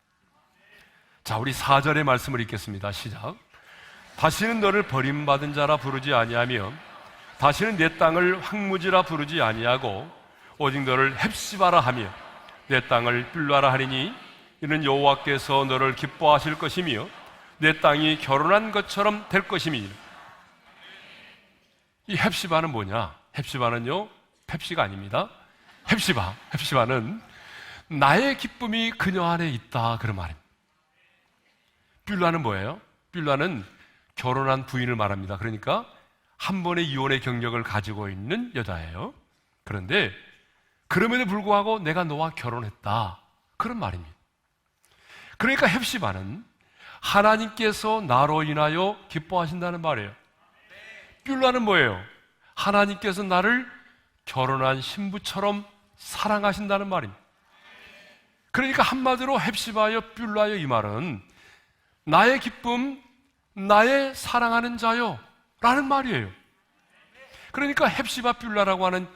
자, 우리 4절의 말씀을 읽겠습니다. 시작. 다시는 너를 버림받은 자라 부르지 아니하며 다시는 내 땅을 황무지라 부르지 아니하고 오직 너를 헵시바라 하며 내 땅을 뷸라라 하리니 이는 여호와께서 너를 기뻐하실 것이며 내 땅이 결혼한 것처럼 될 것임이니라. 이 헵시바는 뭐냐? 헵시바는요, 펩시가 아닙니다. 헵시바는 나의 기쁨이 그녀 안에 있다, 그런 말입니다. 뷸라는 뭐예요? 뷸라는 결혼한 부인을 말합니다. 그러니까 한 번의 이혼의 경력을 가지고 있는 여자예요. 그런데 그럼에도 불구하고 내가 너와 결혼했다, 그런 말입니다. 그러니까 헵시바는 하나님께서 나로 인하여 기뻐하신다는 말이에요. 뷸라는 뭐예요? 하나님께서 나를 결혼한 신부처럼 사랑하신다는 말입니다. 그러니까 한마디로 헵시바여 뷸라여, 이 말은 나의 기쁨, 나의 사랑하는 자요 라는 말이에요. 그러니까 헵시바 뷸라라고 하는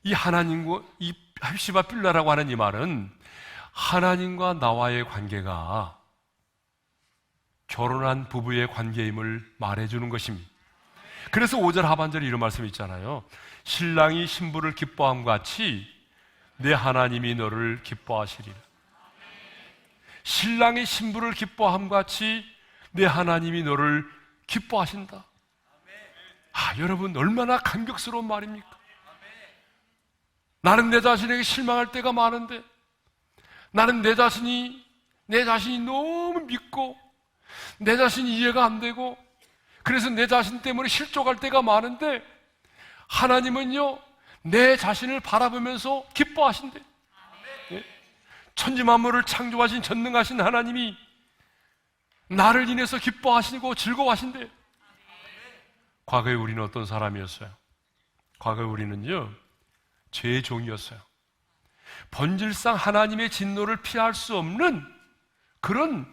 이 하나님과, 이 헵시바 뷸라라고 하는 이 말은 하나님과 나와의 관계가 결혼한 부부의 관계임을 말해주는 것입니다. 그래서 5절 하반절에 이런 말씀이 있잖아요. 신랑이 신부를 기뻐함과 같이 내 하나님이 너를 기뻐하시리라. 신랑이 신부를 기뻐함과 같이 내 하나님이 너를 기뻐하신다. 아, 여러분, 얼마나 감격스러운 말입니까? 나는 내 자신에게 실망할 때가 많은데, 나는 내 자신이 너무 믿고 내 자신이 이해가 안 되고, 그래서 내 자신 때문에 실족할 때가 많은데, 하나님은요, 내 자신을 바라보면서 기뻐하신대. 예? 천지만물을 창조하신 전능하신 하나님이 나를 인해서 기뻐하시고 즐거워하신대. 과거에 우리는 어떤 사람이었어요? 과거에 우리는요, 죄의 종이었어요. 본질상 하나님의 진노를 피할 수 없는 그런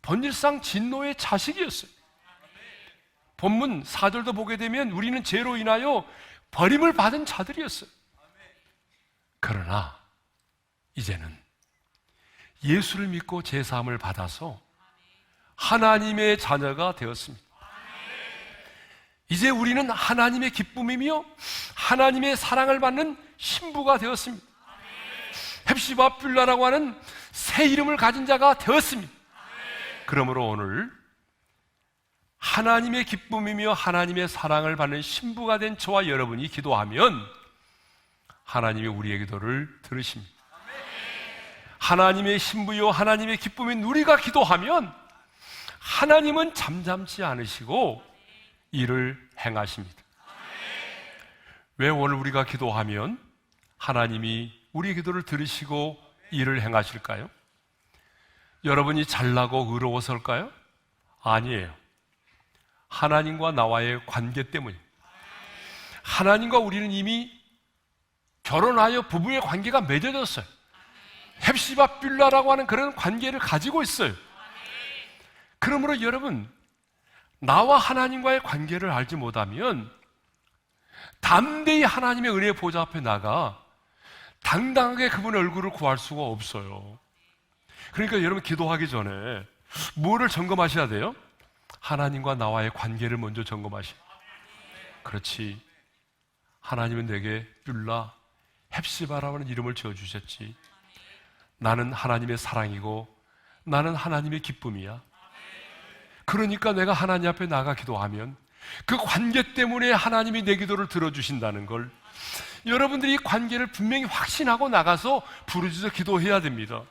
본질상 진노의 자식이었어요. 본문 4절도 보게 되면 우리는 죄로 인하여 버림을 받은 자들이었어요. 그러나 이제는 예수를 믿고 제사함을 받아서 하나님의 자녀가 되었습니다. 이제 우리는 하나님의 기쁨이며 하나님의 사랑을 받는 신부가 되었습니다. 헵시바 뷸라라고 하는 새 이름을 가진 자가 되었습니다. 그러므로 오늘 하나님의 기쁨이며 하나님의 사랑을 받는 신부가 된 저와 여러분이 기도하면 하나님이 우리의 기도를 들으십니다. 하나님의 신부요 하나님의 기쁨인 우리가 기도하면 하나님은 잠잠치 않으시고 일을 행하십니다. 왜 오늘 우리가 기도하면 하나님이 우리의 기도를 들으시고 일을 행하실까요? 여러분이 잘나고 의로워서일까요? 아니에요. 하나님과 나와의 관계 때문입니다. 하나님과 우리는 이미 결혼하여 부부의 관계가 맺어졌어요. 헵시바 뷸라라고 하는 그런 관계를 가지고 있어요. 그러므로 여러분, 나와 하나님과의 관계를 알지 못하면 담대히 하나님의 은혜의 보좌 앞에 나가 당당하게 그분의 얼굴을 구할 수가 없어요. 그러니까 여러분, 기도하기 전에 뭐를 점검하셔야 돼요? 하나님과 나와의 관계를 먼저 점검하셔야 돼요. 그렇지, 하나님은 내게 뷸라, 헵시바라고 하는 이름을 지어주셨지. 나는 하나님의 사랑이고 나는 하나님의 기쁨이야. 그러니까 내가 하나님 앞에 나가 기도하면 그 관계 때문에 하나님이 내 기도를 들어주신다는 걸 여러분들이 이 관계를 분명히 확신하고 나가서 부르짖어 기도해야 됩니다.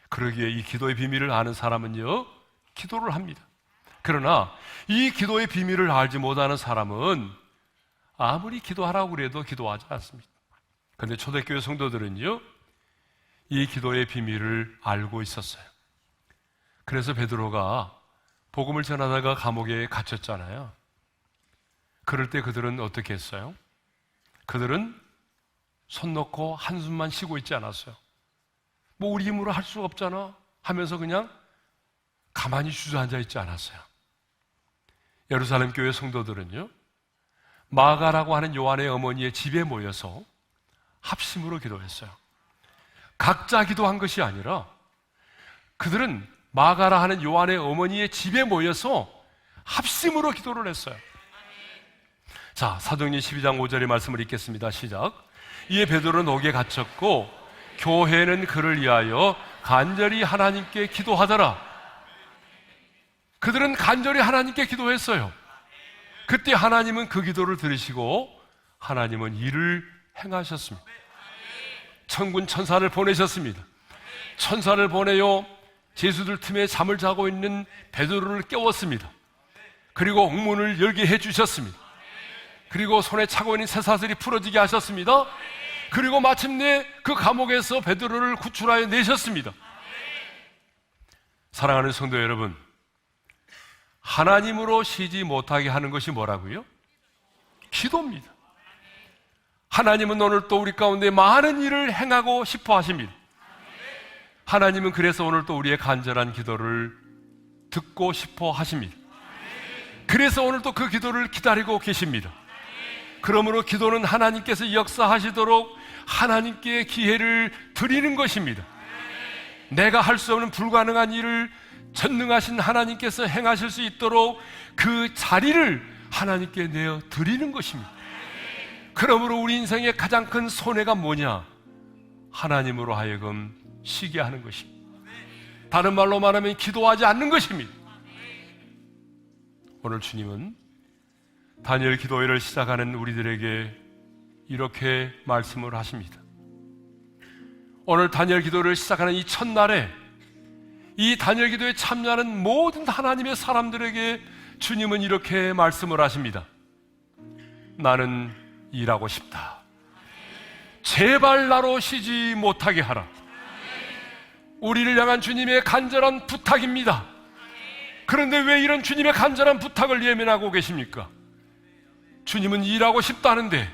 그러기에 이 기도의 비밀을 아는 사람은요, 기도를 합니다. 그러나 이 기도의 비밀을 알지 못하는 사람은 아무리 기도하라고 그래도 기도하지 않습니다. 그런데 초대교회 성도들은요, 이 기도의 비밀을 알고 있었어요. 그래서 베드로가 복음을 전하다가 감옥에 갇혔잖아요. 그럴 때 그들은 어떻게 했어요? 그들은 손 놓고 한숨만 쉬고 있지 않았어요. 뭐 우리 힘으로 할 수 없잖아 하면서 그냥 가만히 주저앉아 있지 않았어요. 예루살렘 교회 성도들은요, 마가라고 하는 요한의 어머니의 집에 모여서 합심으로 기도했어요. 각자 기도한 것이 아니라 그들은 마가라 하는 요한의 어머니의 집에 모여서 합심으로 기도를 했어요. 자, 사도행전 12장 5절의 말씀을 읽겠습니다. 시작. 이에 베드로는 옥에 갇혔고 교회는 그를 위하여 간절히 하나님께 기도하더라. 그들은 간절히 하나님께 기도했어요. 그때 하나님은 그 기도를 들으시고 하나님은 일을 행하셨습니다. 천군 천사를 보내셨습니다. 천사를 보내요 죄수들 틈에 잠을 자고 있는 베드로를 깨웠습니다. 그리고 옥문을 열게 해주셨습니다. 그리고 손에 차고 있는 쇠사슬이 풀어지게 하셨습니다. 그리고 마침내 그 감옥에서 베드로를 구출하여 내셨습니다. 사랑하는 성도 여러분, 하나님으로 쉬지 못하게 하는 것이 뭐라고요? 기도입니다. 하나님은 오늘 또 우리 가운데 많은 일을 행하고 싶어 하십니다. 하나님은 그래서 오늘 또 우리의 간절한 기도를 듣고 싶어 하십니다. 그래서 오늘 또 그 기도를 기다리고 계십니다. 그러므로 기도는 하나님께서 역사하시도록 하나님께 기회를 드리는 것입니다. 내가 할 수 없는 불가능한 일을 전능하신 하나님께서 행하실 수 있도록 그 자리를 하나님께 내어 드리는 것입니다. 그러므로 우리 인생의 가장 큰 손해가 뭐냐? 하나님으로 하여금 쉬게 하는 것입니다. 다른 말로 말하면 기도하지 않는 것입니다. 오늘 주님은 다니엘 기도회를 시작하는 우리들에게 이렇게 말씀을 하십니다. 오늘 다니엘 기도를 시작하는 이 첫날에 이 다니엘 기도에 참여하는 모든 하나님의 사람들에게 주님은 이렇게 말씀을 하십니다. 나는 일하고 싶다. 제발 나로 쉬지 못하게 하라. 우리를 향한 주님의 간절한 부탁입니다. 그런데 왜 이런 주님의 간절한 부탁을 예면하고 계십니까? 주님은 일하고 싶다는데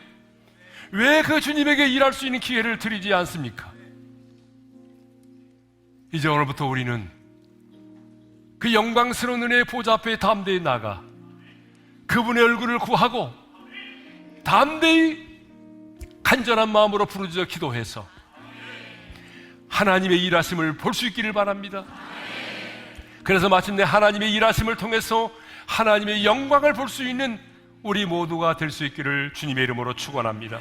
왜 그 주님에게 일할 수 있는 기회를 드리지 않습니까? 이제 오늘부터 우리는 그 영광스러운 은혜의 보좌 앞에 담대히 나가 그분의 얼굴을 구하고 담대히 간절한 마음으로 부르짖어 기도해서 하나님의 일하심을 볼 수 있기를 바랍니다. 그래서 마침내 하나님의 일하심을 통해서 하나님의 영광을 볼 수 있는 우리 모두가 될 수 있기를 주님의 이름으로 축원합니다.